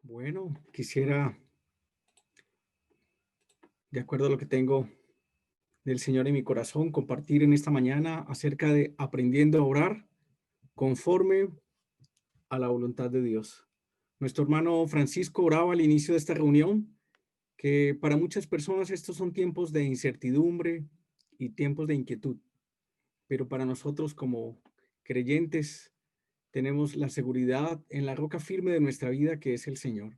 Bueno, quisiera, de acuerdo a lo que tengo del Señor en mi corazón, compartir en esta mañana acerca de aprendiendo a orar conforme a la voluntad de Dios. Nuestro hermano Francisco oraba al inicio de esta reunión que para muchas personas estos son tiempos de incertidumbre y tiempos de inquietud, pero para nosotros como creyentes tenemos la seguridad en la roca firme de nuestra vida que es el Señor.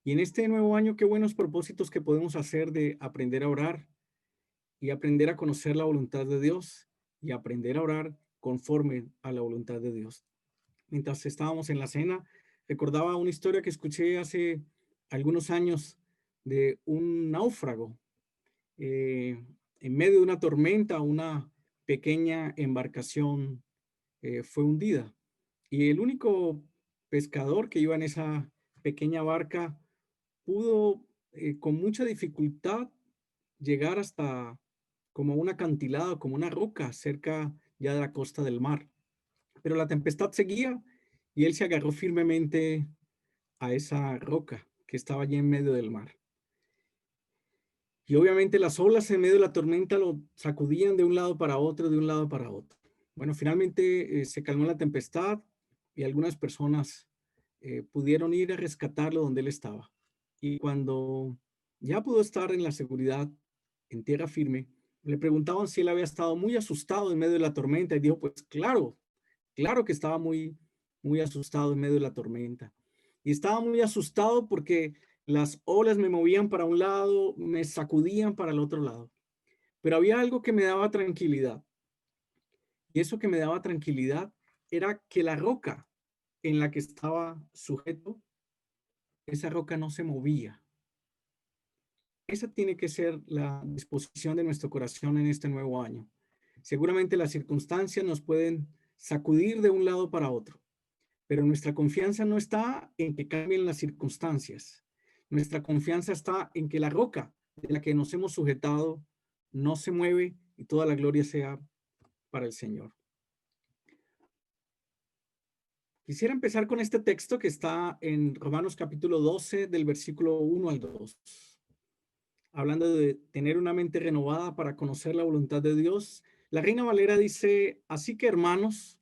Y en este nuevo año, qué buenos propósitos que podemos hacer de aprender a orar y aprender a conocer la voluntad de Dios y aprender a orar conforme a la voluntad de Dios. Mientras estábamos en la cena, recordaba una historia que escuché hace algunos años de un náufrago. En medio de una tormenta, una pequeña embarcación fue hundida y el único pescador que iba en esa pequeña barca pudo con mucha dificultad llegar hasta como un acantilado, como una roca cerca ya de la costa del mar. Pero la tempestad seguía y él se agarró firmemente a esa roca que estaba allí en medio del mar. Y obviamente las olas en medio de la tormenta lo sacudían de un lado para otro, de un lado para otro. Bueno, finalmente se calmó la tempestad y algunas personas pudieron ir a rescatarlo donde él estaba. Y cuando ya pudo estar en la seguridad, en tierra firme, le preguntaban si él había estado muy asustado en medio de la tormenta y dijo, pues claro, claro que estaba muy asustado en medio de la tormenta. Y estaba muy asustado porque las olas me movían para un lado, me sacudían para el otro lado. Pero había algo que me daba tranquilidad. Y eso que me daba tranquilidad era que la roca en la que estaba sujeto, esa roca no se movía. Esa tiene que ser la disposición de nuestro corazón en este nuevo año. Seguramente las circunstancias nos pueden sacudir de un lado para otro, pero nuestra confianza no está en que cambien las circunstancias. Nuestra confianza está en que la roca de la que nos hemos sujetado no se mueve y toda la gloria sea para el Señor. Quisiera empezar con este texto que está en Romanos capítulo 12 del versículo 1 al 2. Hablando de tener una mente renovada para conocer la voluntad de Dios. La Reina Valera dice, así que hermanos,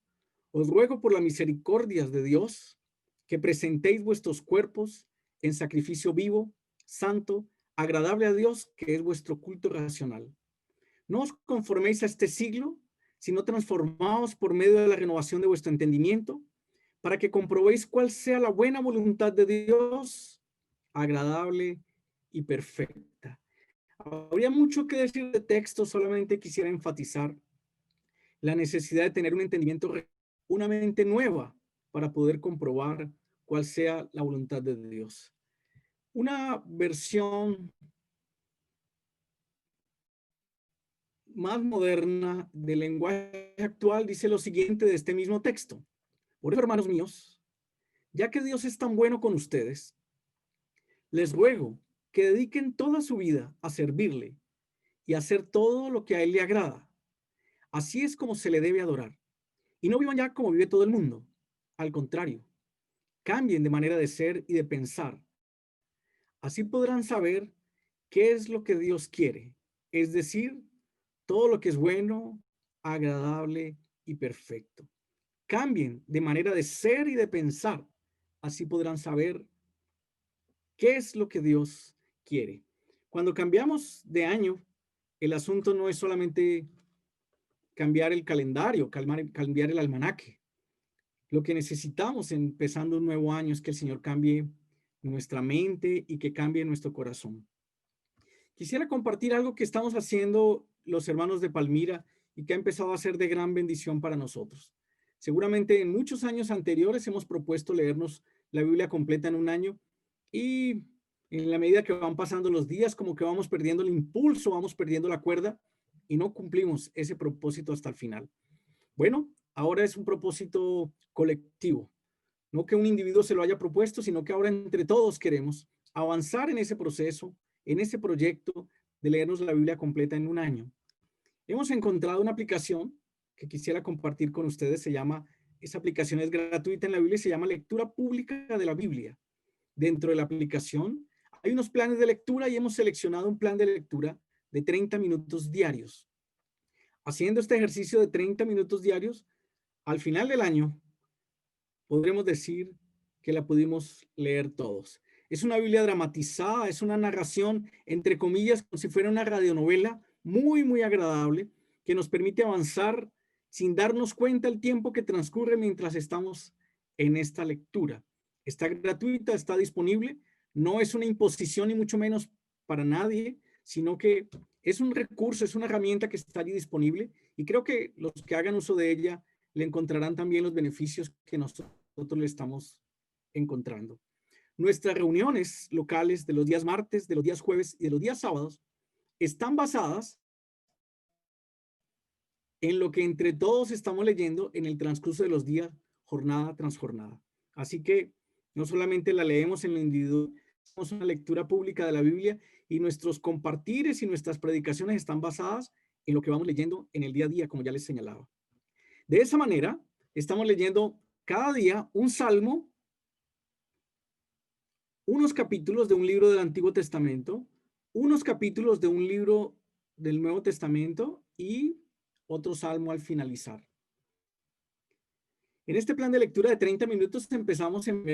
os ruego por las misericordias de Dios que presentéis vuestros cuerpos en sacrificio vivo, santo, agradable a Dios, que es vuestro culto racional. No os conforméis a este siglo, sino transformaos por medio de la renovación de vuestro entendimiento, para que comprobéis cuál sea la buena voluntad de Dios, agradable y perfecta. Habría mucho que decir de texto, solamente quisiera enfatizar la necesidad de tener un entendimiento, una mente nueva para poder comprobar cuál sea la voluntad de Dios. Una versión más moderna del lenguaje actual dice lo siguiente de este mismo texto. Por eso, hermanos míos, ya que Dios es tan bueno con ustedes, les ruego que dediquen toda su vida a servirle y a hacer todo lo que a él le agrada. Así es como se le debe adorar. Y no vivan ya como vive todo el mundo. Al contrario, cambien de manera de ser y de pensar. Así podrán saber qué es lo que Dios quiere, es decir, todo lo que es bueno, agradable y perfecto. Cambien de manera de ser y de pensar. Así podrán saber qué es lo que Dios quiere. Cuando cambiamos de año, el asunto no es solamente cambiar el calendario, cambiar el almanaque. Lo que necesitamos empezando un nuevo año es que el Señor cambie nuestra mente y que cambie nuestro corazón. Quisiera compartir algo que estamos haciendo los hermanos de Palmira y que ha empezado a ser de gran bendición para nosotros. Seguramente en muchos años anteriores hemos propuesto leernos la Biblia completa en un año y en la medida que van pasando los días, como que vamos perdiendo el impulso, vamos perdiendo la cuerda y no cumplimos ese propósito hasta el final. Bueno, ahora es un propósito colectivo, no que un individuo se lo haya propuesto, sino que ahora entre todos queremos avanzar en ese proceso, en ese proyecto de leernos la Biblia completa en un año. Hemos encontrado una aplicación que quisiera compartir con ustedes, esa aplicación es gratuita en la Biblia y se llama Lectura Pública de la Biblia. dentro de la aplicación hay unos planes de lectura y hemos seleccionado un plan de lectura de 30 minutos diarios. Haciendo este ejercicio de 30 minutos diarios, al final del año podremos decir que la pudimos leer todos. Es una Biblia dramatizada, es una narración, entre comillas, como si fuera una radionovela, muy, muy agradable, que nos permite avanzar sin darnos cuenta el tiempo que transcurre mientras estamos en esta lectura. Está gratuita, está disponible, no es una imposición ni mucho menos para nadie, sino que es un recurso, es una herramienta que está allí disponible y creo que los que hagan uso de ella le encontrarán también los beneficios que nosotros le estamos encontrando. Nuestras reuniones locales de los días martes, de los días jueves y de los días sábados están basadas en lo que entre todos estamos leyendo en el transcurso de los días, jornada tras jornada. Así que no solamente la leemos en lo individual, hacemos una lectura pública de la Biblia y nuestros compartires y nuestras predicaciones están basadas en lo que vamos leyendo en el día a día, como ya les señalaba. De esa manera, estamos leyendo cada día un salmo, unos capítulos de un libro del Antiguo Testamento, unos capítulos de un libro del Nuevo Testamento y otro salmo al finalizar. En este plan de lectura de 30 minutos empezamos en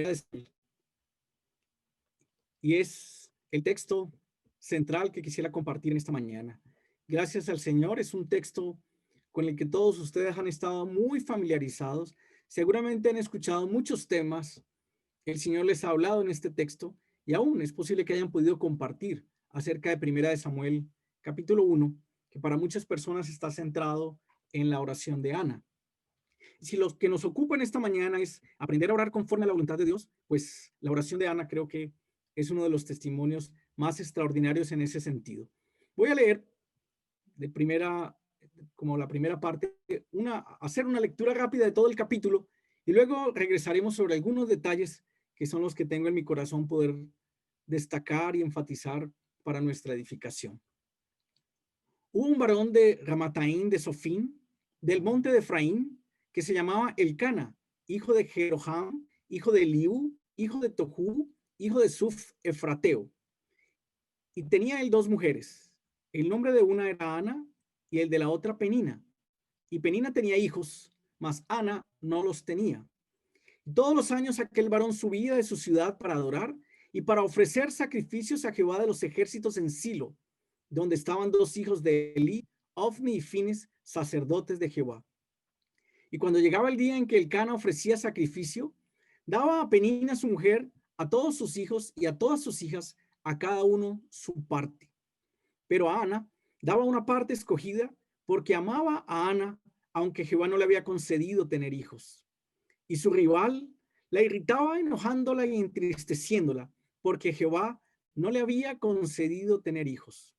y es el texto central que quisiera compartir en esta mañana. Gracias al Señor, es un texto con el que todos ustedes han estado muy familiarizados. Seguramente han escuchado muchos temas que el Señor les ha hablado en este texto y aún es posible que hayan podido compartir acerca de Primera de Samuel, capítulo 1, que para muchas personas está centrado en la oración de Ana. Si lo que nos ocupa en esta mañana es aprender a orar conforme a la voluntad de Dios, pues la oración de Ana creo que es uno de los testimonios más extraordinarios en ese sentido. Voy a leer de primera, como la primera parte, hacer una lectura rápida de todo el capítulo y luego regresaremos sobre algunos detalles que son los que tengo en mi corazón poder destacar y enfatizar para nuestra edificación. Hubo un varón de Ramataín de Sofín, del monte de Efraín, que se llamaba Elcana, hijo de Jeroham, hijo de Eliú, hijo de Tohu, hijo de Suf Efrateo. Y tenía él dos mujeres. El nombre de una era Ana y el de la otra Penina. Y Penina tenía hijos, mas Ana no los tenía. Todos los años aquel varón subía de su ciudad para adorar y para ofrecer sacrificios a Jehová de los ejércitos en Silo, donde estaban dos hijos de Elí, Ofni y Fines, sacerdotes de Jehová. Y cuando llegaba el día en que Elcana ofrecía sacrificio, daba a Penina su mujer, a todos sus hijos y a todas sus hijas, a cada uno su parte. Pero a Ana daba una parte escogida porque amaba a Ana, aunque Jehová no le había concedido tener hijos. Y su rival la irritaba enojándola y entristeciéndola, porque Jehová no le había concedido tener hijos.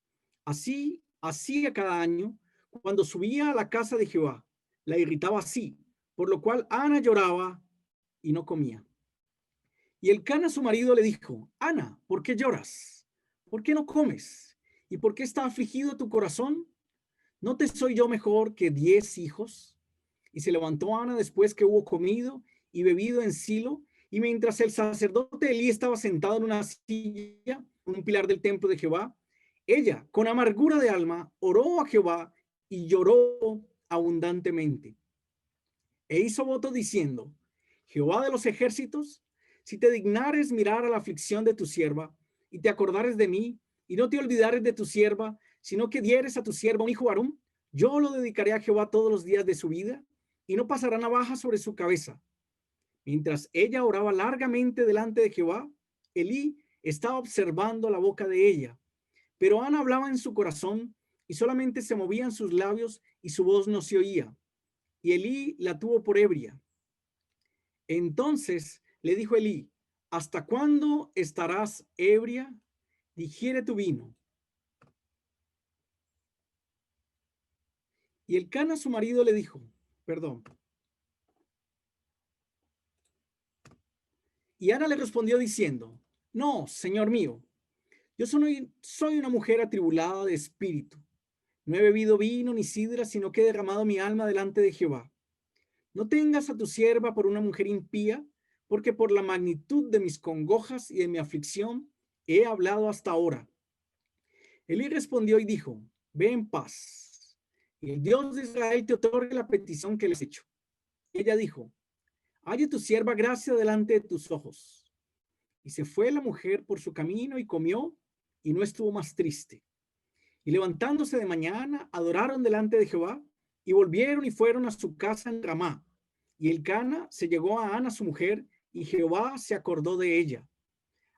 Así hacía cada año, cuando subía a la casa de Jehová, la irritaba así, por lo cual Ana lloraba y no comía. Y Elcana, su marido, le dijo: Ana, ¿por qué lloras? ¿Por qué no comes? ¿Y por qué está afligido tu corazón? ¿No te soy yo mejor que 10 hijos? Y se levantó Ana después que hubo comido y bebido en Silo, y mientras el sacerdote Elí estaba sentado en una silla, en un pilar del templo de Jehová, ella, con amargura de alma, oró a Jehová y lloró abundantemente. E hizo voto diciendo: Jehová de los ejércitos, si te dignares mirar a la aflicción de tu sierva, y te acordares de mí, y no te olvidares de tu sierva, sino que dieres a tu sierva un hijo varón, yo lo dedicaré a Jehová todos los días de su vida, y no pasará navaja sobre su cabeza. Mientras ella oraba largamente delante de Jehová, Elí estaba observando la boca de ella. Pero Ana hablaba en su corazón y solamente se movían sus labios y su voz no se oía. Y Elí la tuvo por ebria. Entonces le dijo Elí: ¿hasta cuándo estarás ebria? Digiere tu vino. Y Elcana, su marido, le dijo, perdón. Y Ana le respondió diciendo: no, señor mío, yo soy una mujer atribulada de espíritu. No he bebido vino ni sidra, sino que he derramado mi alma delante de Jehová. No tengas a tu sierva por una mujer impía, porque por la magnitud de mis congojas y de mi aflicción he hablado hasta ahora. Elí respondió y dijo, ve en paz, y el Dios de Israel te otorgue la petición que le has hecho. Ella dijo, halle tu sierva gracia delante de tus ojos. Y se fue la mujer por su camino y comió, y no estuvo más triste. Y levantándose de mañana, adoraron delante de Jehová, y volvieron y fueron a su casa en Ramá. Y Elcana se llegó a Ana su mujer, y Jehová se acordó de ella.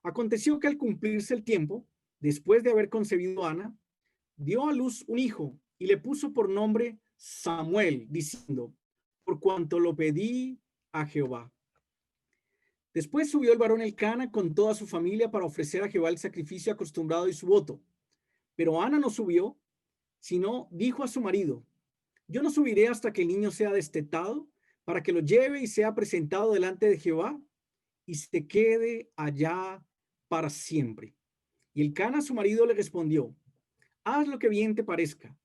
Aconteció que al cumplirse el tiempo, después de haber concebido Ana, dio a luz un hijo, y le puso por nombre Samuel, diciendo, por cuanto lo pedí a Jehová. Después subió el varón Elcana con toda su familia para ofrecer a Jehová el sacrificio acostumbrado y su voto. Pero Ana no subió, sino dijo a su marido, yo no subiré hasta que el niño sea destetado, para que lo lleve y sea presentado delante de Jehová y se quede allá para siempre. Y Elcana, su marido, le respondió, haz lo que bien te parezca,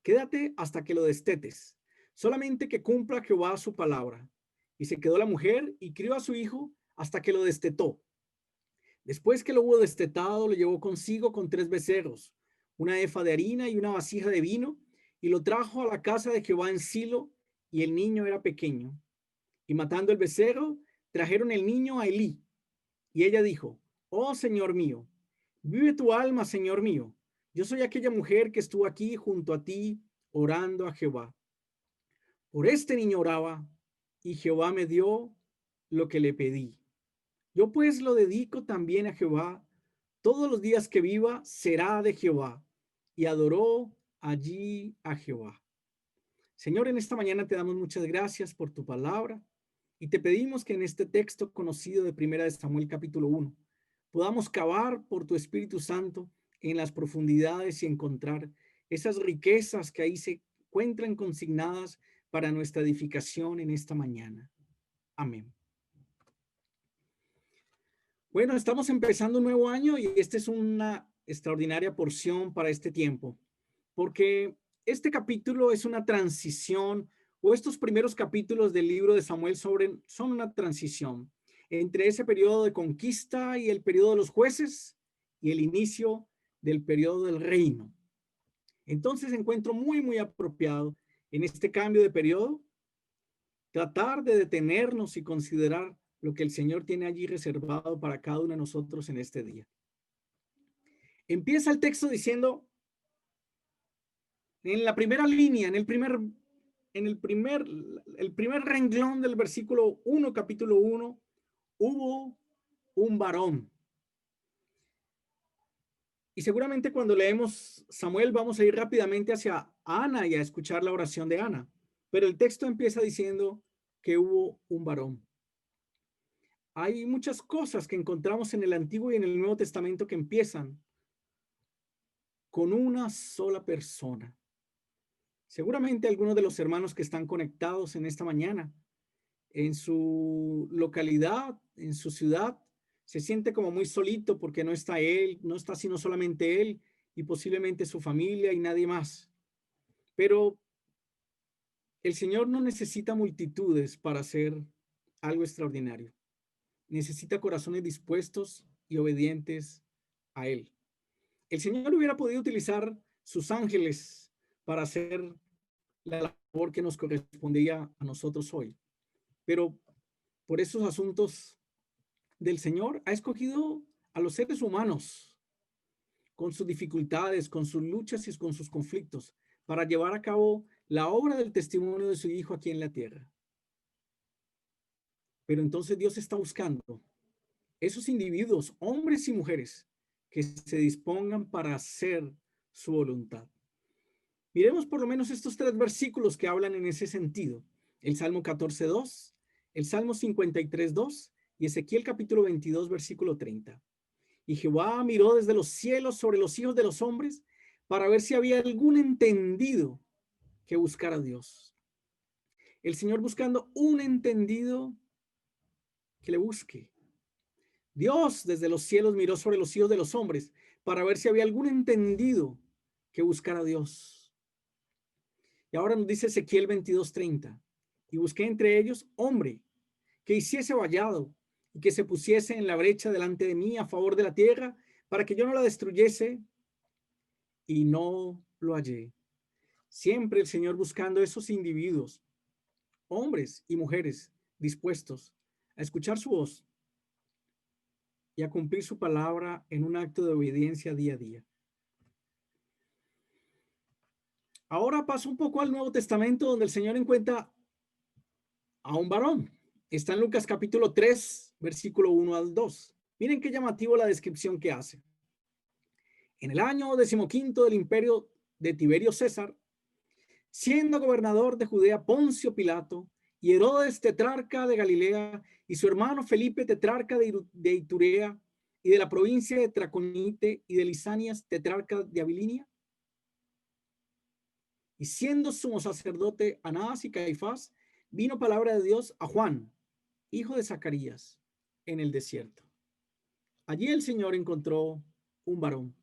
quédate hasta que lo destetes, solamente que cumpla Jehová su palabra. Y se quedó la mujer y crió a su hijo hasta que lo destetó. Después que lo hubo destetado, lo llevó consigo con 3 becerros, una efa de harina y una vasija de vino, y lo trajo a la casa de Jehová en Silo, y el niño era pequeño. Y matando el becerro, trajeron el niño a Elí. Y ella dijo, oh Señor mío, vive tu alma, Señor mío. Yo soy aquella mujer que estuvo aquí junto a ti, orando a Jehová. Por este niño oraba, y Jehová me dio lo que le pedí. Yo pues lo dedico también a Jehová. Todos los días que viva será de Jehová. Y adoró allí a Jehová. Señor, en esta mañana te damos muchas gracias por tu palabra y te pedimos que en este texto conocido de Primera de Samuel capítulo 1 podamos cavar por tu Espíritu Santo en las profundidades y encontrar esas riquezas que ahí se encuentran consignadas para nuestra edificación en esta mañana. Amén. Bueno, estamos empezando un nuevo año y esta es una extraordinaria porción para este tiempo, porque este capítulo es una transición, o estos primeros capítulos del libro de Samuel son una transición entre ese periodo de conquista y el periodo de los jueces y el inicio del periodo del reino. Entonces encuentro muy apropiado en este cambio de periodo tratar de detenernos y considerar lo que el Señor tiene allí reservado para cada uno de nosotros en este día. Empieza el texto diciendo, en la primera línea, el primer renglón del versículo 1, capítulo 1, hubo un varón. Y seguramente cuando leemos Samuel vamos a ir rápidamente hacia Ana y a escuchar la oración de Ana. Pero el texto empieza diciendo que hubo un varón. Hay muchas cosas que encontramos en el Antiguo y en el Nuevo Testamento que empiezan con una sola persona. Seguramente algunos de los hermanos que están conectados en esta mañana, en su localidad, en su ciudad, se siente como muy solito porque no está él, no está sino solamente él y posiblemente su familia y nadie más. Pero el Señor no necesita multitudes para hacer algo extraordinario. Necesita corazones dispuestos y obedientes a Él. El Señor hubiera podido utilizar sus ángeles para hacer la labor que nos correspondía a nosotros hoy. Pero por esos asuntos del Señor ha escogido a los seres humanos con sus dificultades, con sus luchas y con sus conflictos para llevar a cabo la obra del testimonio de su Hijo aquí en la tierra. Pero entonces Dios está buscando esos individuos, hombres y mujeres, que se dispongan para hacer su voluntad. Miremos por lo menos estos 3 versículos que hablan en ese sentido. El Salmo 14:2, el Salmo 53:2 y Ezequiel capítulo 22, versículo 30. Y Jehová miró desde los cielos sobre los hijos de los hombres para ver si había algún entendido que buscara a Dios. El Señor buscando un entendido que le busque. Dios desde los cielos miró sobre los hijos de los hombres para ver si había algún entendido que buscara a Dios. Y ahora nos dice Ezequiel 22:30, y busqué entre ellos hombre que hiciese vallado y que se pusiese en la brecha delante de mí a favor de la tierra, para que yo no la destruyese, y no lo hallé. Siempre el Señor buscando esos individuos, hombres y mujeres, dispuestos a escuchar su voz y a cumplir su palabra en un acto de obediencia día a día. Ahora paso un poco al Nuevo Testamento, donde el Señor encuentra a un varón. Está en Lucas capítulo 3, versículo 1 al 2. Miren qué llamativo la descripción que hace. En el año 15 del imperio de Tiberio César, siendo gobernador de Judea Poncio Pilato y Herodes tetrarca de Galilea y su hermano Felipe tetrarca de Iturea y de la provincia de Traconite y de Lisanias tetrarca de Abilinia, y siendo sumo sacerdote Anás y Caifás, vino palabra de Dios a Juan, hijo de Zacarías, en el desierto. Allí el Señor encontró un varón.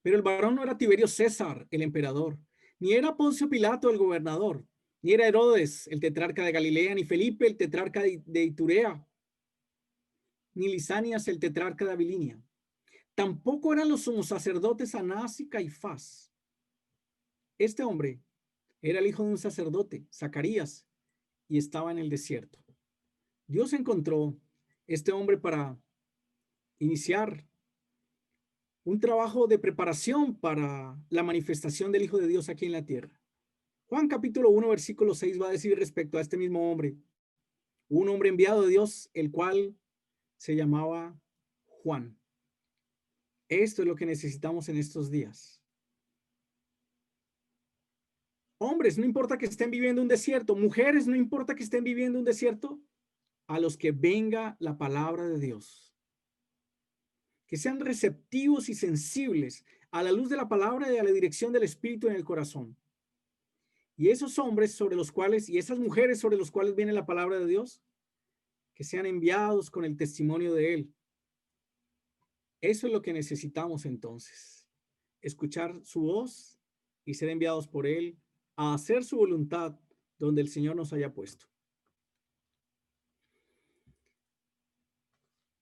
Pero el varón no era Tiberio César, el emperador, ni era Poncio Pilato, el gobernador, ni era Herodes, el tetrarca de Galilea, ni Felipe, el tetrarca de Iturea, ni Lisanias, el tetrarca de Abilinia. Tampoco eran los sumos sacerdotes Anás y Caifás. Este hombre era el hijo de un sacerdote, Zacarías, y estaba en el desierto. Dios encontró este hombre para iniciar un trabajo de preparación para la manifestación del Hijo de Dios aquí en la tierra. Juan capítulo 1, versículo 6 va a decir respecto a este mismo hombre, un hombre enviado de Dios, el cual se llamaba Juan. Esto es lo que necesitamos en estos días. Hombres, no importa que estén viviendo un desierto, mujeres, no importa que estén viviendo un desierto, a los que venga la palabra de Dios. Que sean receptivos y sensibles a la luz de la palabra y a la dirección del Espíritu en el corazón. Y esos hombres sobre los cuales, y esas mujeres sobre los cuales viene la palabra de Dios, que sean enviados con el testimonio de Él. Eso es lo que necesitamos entonces. Escuchar su voz y ser enviados por Él a hacer su voluntad donde el Señor nos haya puesto.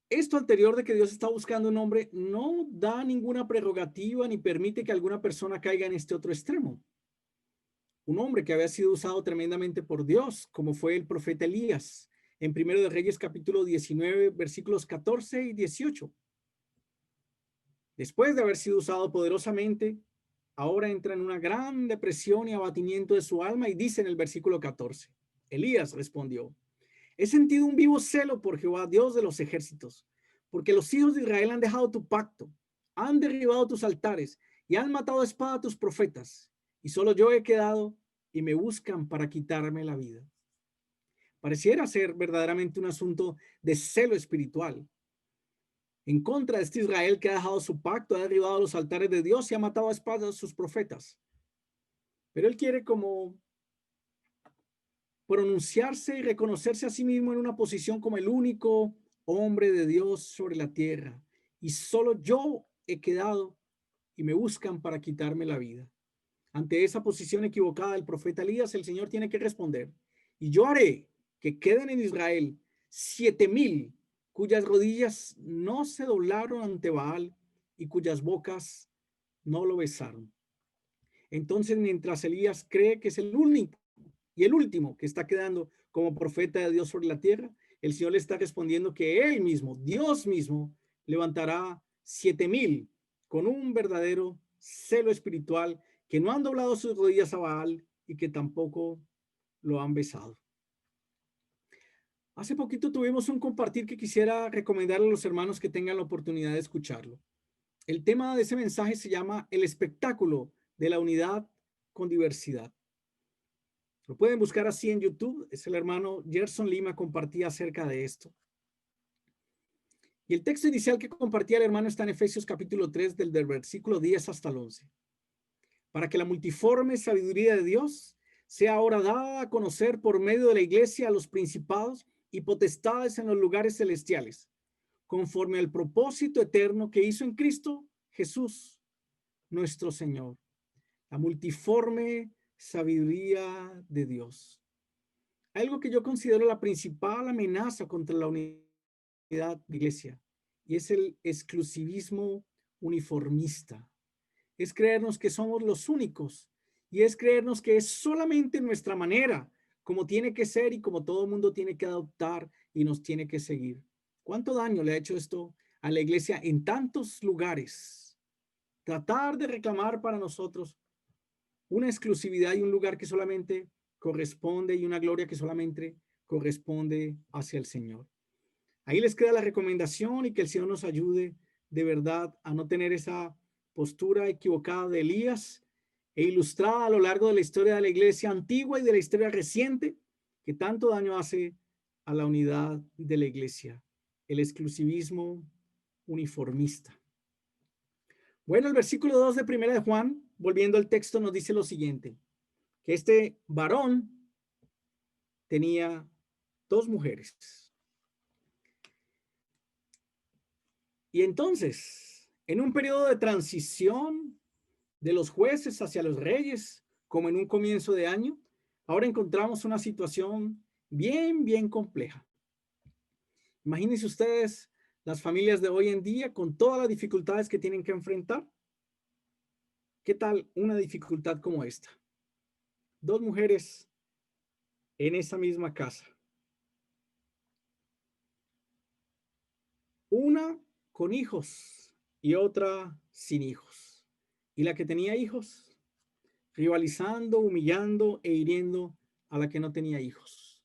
Esto anterior de que Dios está buscando un hombre no da ninguna prerrogativa ni permite que alguna persona caiga en este otro extremo. Un hombre que había sido usado tremendamente por Dios, como fue el profeta Elías, en Primero de Reyes capítulo 19, versículos 14 y 18. Después de haber sido usado poderosamente, ahora entra en una gran depresión y abatimiento de su alma y dice en el versículo 14, Elías respondió, he sentido un vivo celo por Jehová, Dios de los ejércitos, porque los hijos de Israel han dejado tu pacto, han derribado tus altares y han matado a espada a tus profetas, y solo yo he quedado y me buscan para quitarme la vida. Pareciera ser verdaderamente un asunto de celo espiritual en contra de este Israel que ha dejado su pacto, ha derribado los altares de Dios y ha matado a espada a sus profetas. Pero él quiere como pronunciarse y reconocerse a sí mismo en una posición como el único hombre de Dios sobre la tierra. Y solo yo he quedado y me buscan para quitarme la vida. Ante esa posición equivocada del profeta Elías, el Señor tiene que responder. Y yo haré que queden en Israel 7,000 cuyas rodillas no se doblaron ante Baal y cuyas bocas no lo besaron. Entonces, mientras Elías cree que es el único y el último que está quedando como profeta de Dios sobre la tierra, el Señor le está respondiendo que él mismo, Dios mismo, levantará 7,000 con un verdadero celo espiritual, que no han doblado sus rodillas a Baal y que tampoco lo han besado. Hace poquito tuvimos un compartir que quisiera recomendarle a los hermanos que tengan la oportunidad de escucharlo. El tema de ese mensaje se llama El espectáculo de la unidad con diversidad. Lo pueden buscar así en YouTube. Es el hermano Gerson Lima, compartía acerca de esto. Y el texto inicial que compartía el hermano está en Efesios capítulo 3, del versículo 10 hasta el 11. Para que la multiforme sabiduría de Dios sea ahora dada a conocer por medio de la iglesia a los principados y potestades en los lugares celestiales, conforme al propósito eterno que hizo en Cristo Jesús, nuestro Señor. La multiforme sabiduría de Dios. Algo que yo considero la principal amenaza contra la unidad de iglesia, y es el exclusivismo uniformista. Es creernos que somos los únicos, y es creernos que es solamente nuestra manera, como tiene que ser y como todo el mundo tiene que adoptar y nos tiene que seguir. ¿Cuánto daño le ha hecho esto a la iglesia en tantos lugares? Tratar de reclamar para nosotros una exclusividad y un lugar que solamente corresponde y una gloria que solamente corresponde hacia el Señor. Ahí les queda la recomendación y que el Señor nos ayude de verdad a no tener esa postura equivocada de Elías e ilustrada a lo largo de la historia de la iglesia antigua y de la historia reciente que tanto daño hace a la unidad de la iglesia, el exclusivismo uniformista. Bueno, el versículo 2 de Primera de Juan, volviendo al texto, nos dice lo siguiente, que este varón tenía dos mujeres. Y entonces, en un periodo de transición de los jueces hacia los reyes, como en un comienzo de año, ahora encontramos una situación bien compleja. Imagínense ustedes las familias de hoy en día con todas las dificultades que tienen que enfrentar. ¿Qué tal una dificultad como esta? Dos mujeres en esa misma casa. Una con hijos y otra sin hijos. Y la que tenía hijos, rivalizando, humillando e hiriendo a la que no tenía hijos.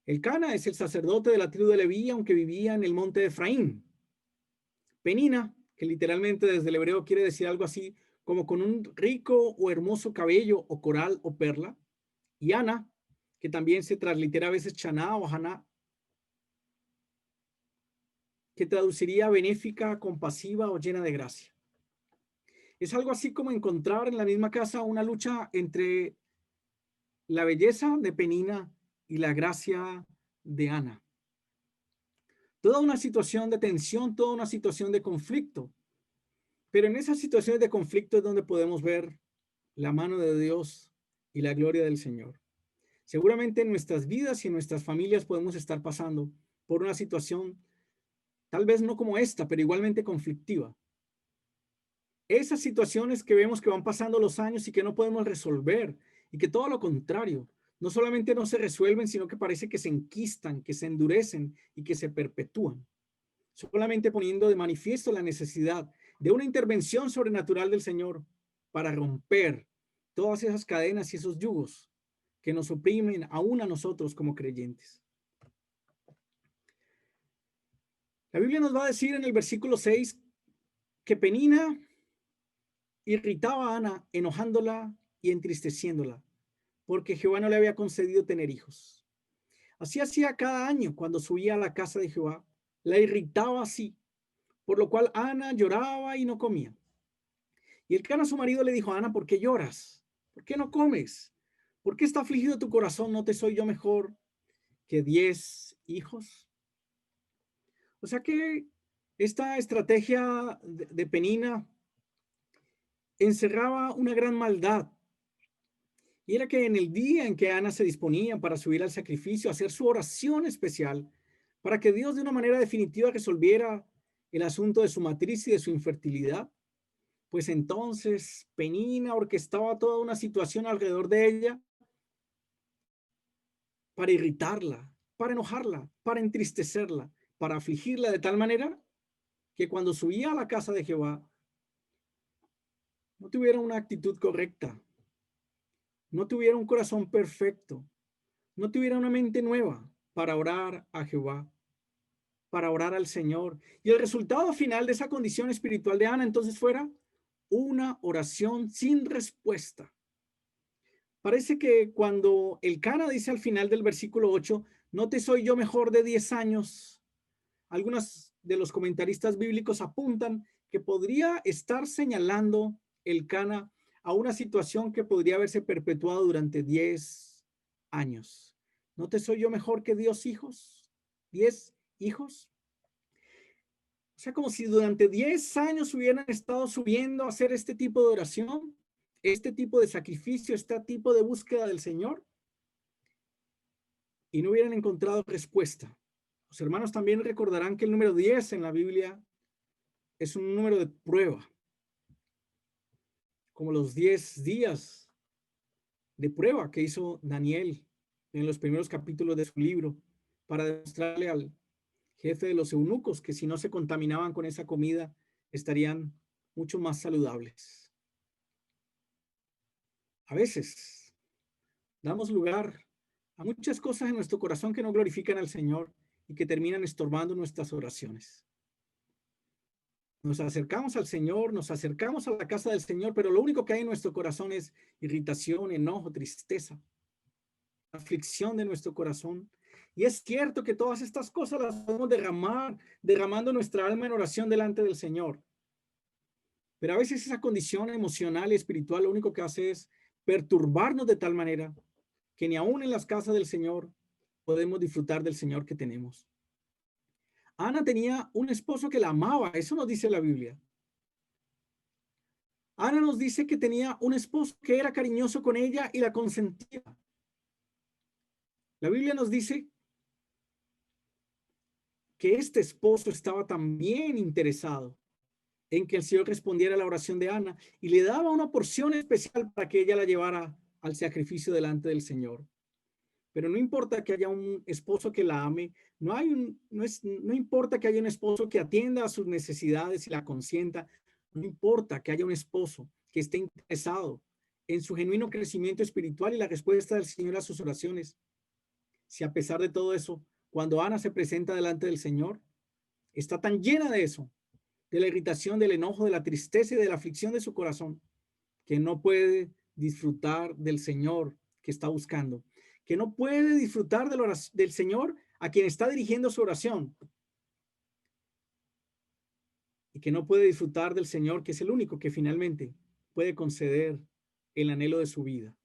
Elcana es el sacerdote de la tribu de Leví, aunque vivía en el monte de Efraín. Penina, que literalmente desde el hebreo quiere decir algo así como con un rico o hermoso cabello o coral o perla. Y Ana, que también se translitera a veces Chaná o Haná, que traduciría benéfica, compasiva o llena de gracia. Es algo así como encontrar en la misma casa una lucha entre la belleza de Penina y la gracia de Ana. Toda una situación de tensión, toda una situación de conflicto. Pero en esas situaciones de conflicto es donde podemos ver la mano de Dios y la gloria del Señor. Seguramente en nuestras vidas y en nuestras familias podemos estar pasando por una situación, tal vez no como esta, pero igualmente conflictiva. Esas situaciones que vemos que van pasando los años y que no podemos resolver y que todo lo contrario, no solamente no se resuelven, sino que parece que se enquistan, que se endurecen y que se perpetúan, solamente poniendo de manifiesto la necesidad de una intervención sobrenatural del Señor para romper todas esas cadenas y esos yugos que nos oprimen aún a nosotros como creyentes. La Biblia nos va a decir en el versículo 6 que Penina irritaba a Ana, enojándola y entristeciéndola, porque Jehová no le había concedido tener hijos. Así hacía cada año cuando subía a la casa de Jehová, la irritaba así, por lo cual Ana lloraba y no comía. Y Elcana, su marido, le dijo a Ana, ¿por qué lloras? ¿Por qué no comes? ¿Por qué está afligido tu corazón? ¿No te soy yo mejor que 10 hijos? O sea que esta estrategia de Penina encerraba una gran maldad. Y era que en el día en que Ana se disponía para subir al sacrificio, hacer su oración especial, para que Dios de una manera definitiva resolviera el asunto de su matriz y de su infertilidad, pues entonces Penina orquestaba toda una situación alrededor de ella para irritarla, para enojarla, para entristecerla, para afligirla de tal manera que cuando subía a la casa de Jehová no tuviera una actitud correcta, no tuviera un corazón perfecto, no tuviera una mente nueva para orar a Jehová, para orar al Señor. Y el resultado final de esa condición espiritual de Ana entonces fuera una oración sin respuesta. Parece que cuando Elcana dice al final del versículo 8, no te soy yo mejor de 10 años, algunos de los comentaristas bíblicos apuntan que podría estar señalando Elcana a una situación que podría haberse perpetuado durante 10 años. ¿No te soy yo mejor que 10 hijos? ¿10 hijos? O sea, como si durante 10 años hubieran estado subiendo a hacer este tipo de oración, este tipo de sacrificio, este tipo de búsqueda del Señor y no hubieran encontrado respuesta. O Los hermanos también recordarán que el número 10 en la Biblia es un número de prueba, como los 10 días de prueba que hizo Daniel en los primeros capítulos de su libro para demostrarle al jefe de los eunucos que si no se contaminaban con esa comida estarían mucho más saludables. A veces damos lugar a muchas cosas en nuestro corazón que no glorifican al Señor y que terminan estorbando nuestras oraciones. Nos acercamos al Señor, nos acercamos a la casa del Señor, pero lo único que hay en nuestro corazón es irritación, enojo, tristeza, aflicción de nuestro corazón. Y es cierto que todas estas cosas las podemos derramar, derramando nuestra alma en oración delante del Señor. Pero a veces esa condición emocional y espiritual lo único que hace es perturbarnos de tal manera que ni aún en las casas del Señor podemos disfrutar del Señor que tenemos. Ana tenía un esposo que la amaba, eso nos dice la Biblia. Ana nos dice que tenía un esposo que era cariñoso con ella y la consentía. La Biblia nos dice que este esposo estaba también interesado en que el Señor respondiera a la oración de Ana y le daba una porción especial para que ella la llevara al sacrificio delante del Señor. Pero no importa que haya un esposo que la ame, no importa que haya un esposo que atienda a sus necesidades y la consienta, no importa que haya un esposo que esté interesado en su genuino crecimiento espiritual y la respuesta del Señor a sus oraciones. Si a pesar de todo eso, cuando Ana se presenta delante del Señor, está tan llena de eso, de la irritación, del enojo, de la tristeza y de la aflicción de su corazón, que no puede disfrutar del Señor que está buscando, que no puede disfrutar del Señor a quien está dirigiendo su oración, y que no puede disfrutar del Señor, que es el único que finalmente puede conceder el anhelo de su vida.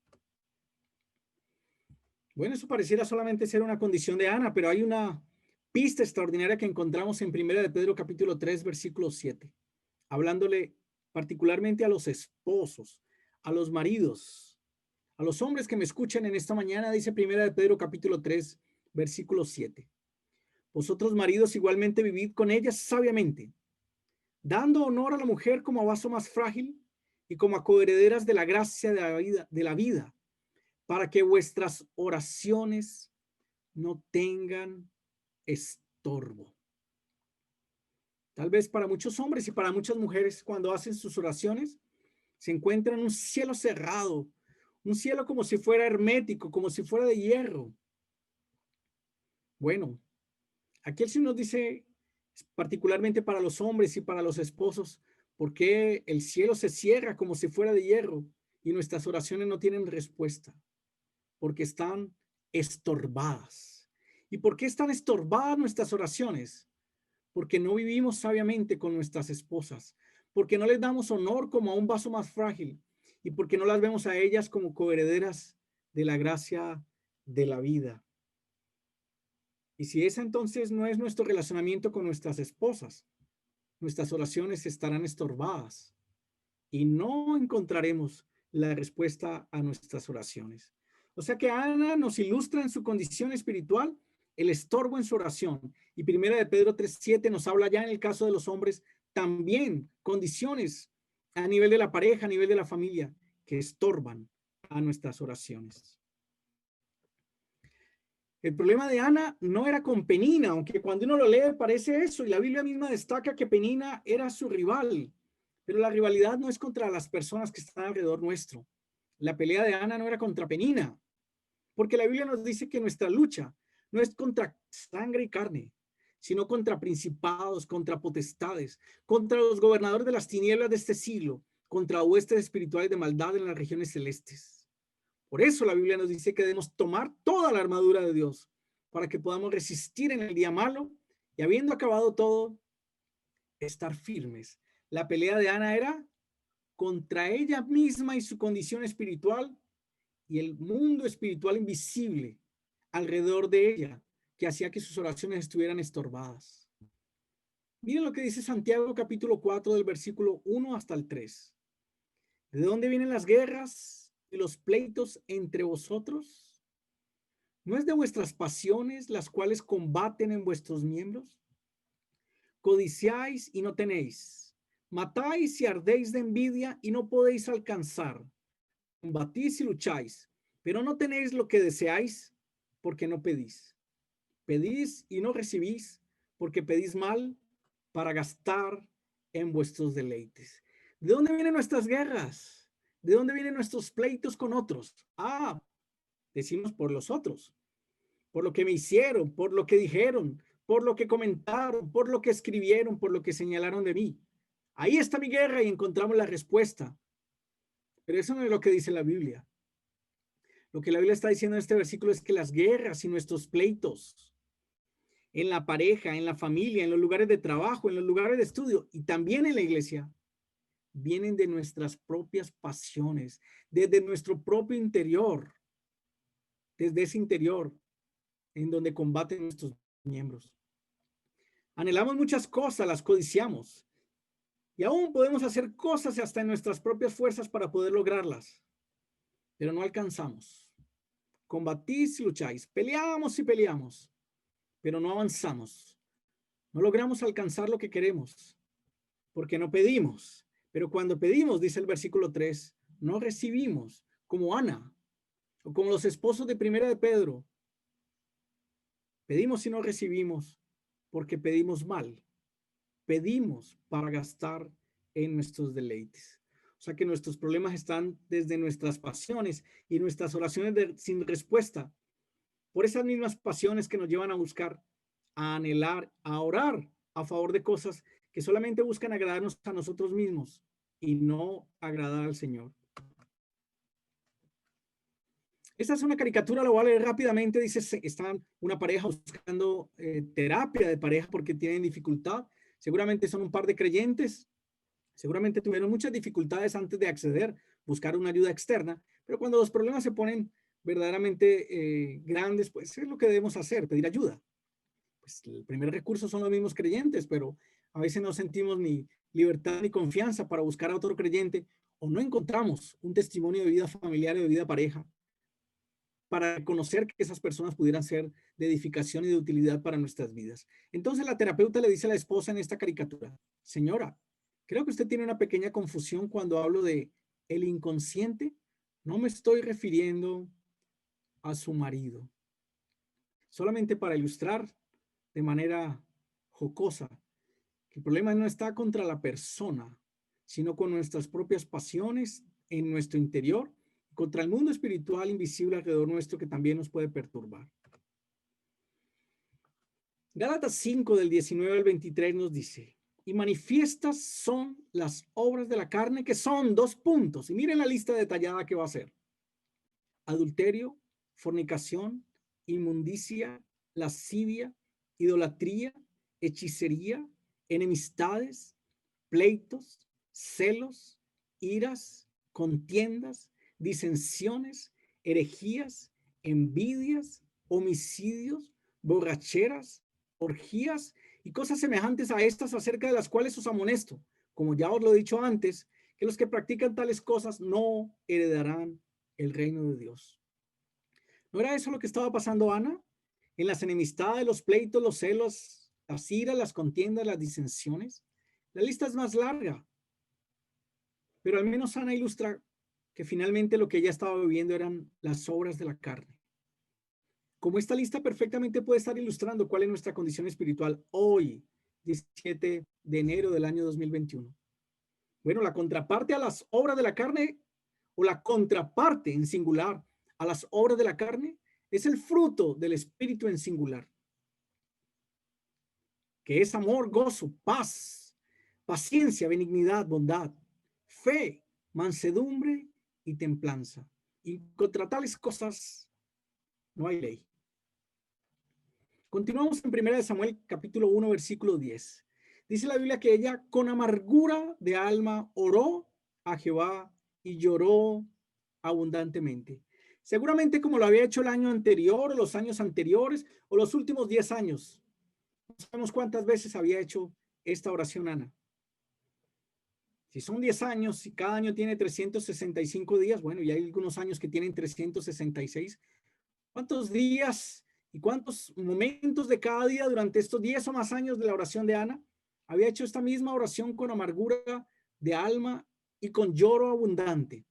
Bueno, eso pareciera solamente ser una condición de Ana, pero hay una pista extraordinaria que encontramos en 1 de Pedro capítulo 3, versículo 7, hablándole particularmente a los esposos, a los maridos, a los hombres que me escuchan en esta mañana. Dice 1 de Pedro capítulo 3, versículo 7. Vosotros maridos igualmente vivid con ellas sabiamente, dando honor a la mujer como a vaso más frágil y como a coherederas de la gracia de la vida, para que vuestras oraciones no tengan estorbo. Tal vez para muchos hombres y para muchas mujeres, cuando hacen sus oraciones, se encuentran un cielo cerrado, un cielo como si fuera hermético, como si fuera de hierro. Bueno, aquí el Señor nos dice, particularmente para los hombres y para los esposos, por qué el cielo se cierra como si fuera de hierro y nuestras oraciones no tienen respuesta, porque están estorbadas. ¿Y por qué están estorbadas nuestras oraciones? Porque no vivimos sabiamente con nuestras esposas, porque no les damos honor como a un vaso más frágil y porque no las vemos a ellas como coherederas de la gracia de la vida. Y si esa entonces no es nuestro relacionamiento con nuestras esposas, nuestras oraciones estarán estorbadas y no encontraremos la respuesta a nuestras oraciones. O sea que Ana nos ilustra en su condición espiritual el estorbo en su oración. Y 1 de Pedro 3:7 nos habla ya en el caso de los hombres también condiciones a nivel de la pareja, a nivel de la familia, que estorban a nuestras oraciones. El problema de Ana no era con Penina, aunque cuando uno lo lee parece eso, y la Biblia misma destaca que Penina era su rival, pero la rivalidad no es contra las personas que están alrededor nuestro. La pelea de Ana no era contra Penina, porque la Biblia nos dice que nuestra lucha no es contra sangre y carne, sino contra principados, contra potestades, contra los gobernadores de las tinieblas de este siglo, contra huestes espirituales de maldad en las regiones celestes. Por eso la Biblia nos dice que debemos tomar toda la armadura de Dios para que podamos resistir en el día malo y habiendo acabado todo, estar firmes. La pelea de Ana era contra ella misma y su condición espiritual y el mundo espiritual invisible alrededor de ella que hacía que sus oraciones estuvieran estorbadas. Miren lo que dice Santiago capítulo 4 del versículo 1 hasta el 3. ¿De dónde vienen las guerras y los pleitos entre vosotros? ¿No es de vuestras pasiones las cuales combaten en vuestros miembros? Codiciáis y no tenéis. Matáis y ardéis de envidia y no podéis alcanzar. Combatís y lucháis, pero no tenéis lo que deseáis porque no pedís. Pedís y no recibís porque pedís mal para gastar en vuestros deleites. ¿De dónde vienen nuestras guerras? ¿De dónde vienen nuestros pleitos con otros? Decimos por los otros, por lo que me hicieron, por lo que dijeron, por lo que comentaron, por lo que escribieron, por lo que señalaron de mí. Ahí está mi guerra y encontramos la respuesta. Pero eso no es lo que dice la Biblia. Lo que la Biblia está diciendo en este versículo es que las guerras y nuestros pleitos en la pareja, en la familia, en los lugares de trabajo, en los lugares de estudio y también en la iglesia, vienen de nuestras propias pasiones, desde nuestro propio interior, desde ese interior en donde combaten nuestros miembros. Anhelamos muchas cosas, las codiciamos y aún podemos hacer cosas hasta en nuestras propias fuerzas para poder lograrlas, pero no alcanzamos. Combatís y lucháis, peleamos y peleamos, pero no avanzamos. No logramos alcanzar lo que queremos porque no pedimos. Pero cuando pedimos, dice el versículo 3, no recibimos, como Ana o como los esposos de Primera de Pedro. Pedimos y no recibimos porque pedimos mal. Pedimos para gastar en nuestros deleites. O sea que nuestros problemas están desde nuestras pasiones y nuestras oraciones sin respuesta. Por esas mismas pasiones que nos llevan a buscar, a anhelar, a orar a favor de cosas que solamente buscan agradarnos a nosotros mismos y no agradar al Señor. Esta es una caricatura, lo voy a leer rápidamente. Dice, están una pareja buscando terapia de pareja porque tienen dificultad. Seguramente son un par de creyentes. Seguramente tuvieron muchas dificultades antes de acceder, buscar una ayuda externa. Pero cuando los problemas se ponen verdaderamente grandes, pues es lo que debemos hacer, pedir ayuda. Pues el primer recurso son los mismos creyentes, pero a veces no sentimos ni libertad ni confianza para buscar a otro creyente o no encontramos un testimonio de vida familiar o de vida pareja para reconocer que esas personas pudieran ser de edificación y de utilidad para nuestras vidas. Entonces la terapeuta le dice a la esposa en esta caricatura, señora, creo que usted tiene una pequeña confusión cuando hablo de el inconsciente. No me estoy refiriendo a su marido. Solamente para ilustrar de manera jocosa, que el problema no está contra la persona, sino con nuestras propias pasiones en nuestro interior, contra el mundo espiritual invisible alrededor nuestro que también nos puede perturbar. Gálatas 5 del 19 al 23 nos dice, y manifiestas son las obras de la carne que son 2 puntos. Y miren la lista detallada que va a ser. Adulterio, fornicación, inmundicia, lascivia, idolatría, hechicería, enemistades, pleitos, celos, iras, contiendas, disensiones, herejías, envidias, homicidios, borracheras, orgías y cosas semejantes a estas, acerca de las cuales os amonesto, como ya os lo he dicho antes, que los que practican tales cosas no heredarán el reino de Dios. ¿No era eso lo que estaba pasando, Ana? En las enemistades, los pleitos, los celos, las iras, las contiendas, las disensiones. La lista es más larga, pero al menos Ana ilustra que finalmente lo que ella estaba viviendo eran las obras de la carne. Como esta lista perfectamente puede estar ilustrando cuál es nuestra condición espiritual hoy, 17 de enero del año 2021. Bueno, la contraparte a las obras de la carne o la contraparte en singular a las obras de la carne es el fruto del espíritu en singular, que es amor, gozo, paz, paciencia, benignidad, bondad, fe, mansedumbre y templanza. Y contra tales cosas no hay ley. Continuamos en 1 Samuel capítulo 1 versículo 10. Dice la Biblia que ella con amargura de alma oró a Jehová y lloró abundantemente. Seguramente como lo había hecho el año anterior, o los años anteriores, o los últimos 10 años. No sabemos cuántas veces había hecho esta oración Ana. Si son 10 años y cada año tiene 365 días, bueno, y hay algunos años que tienen 366, ¿Cuántos días y cuántos momentos de cada día durante estos 10 o más años de la oración de Ana había hecho esta misma oración con amargura de alma y con lloro abundante?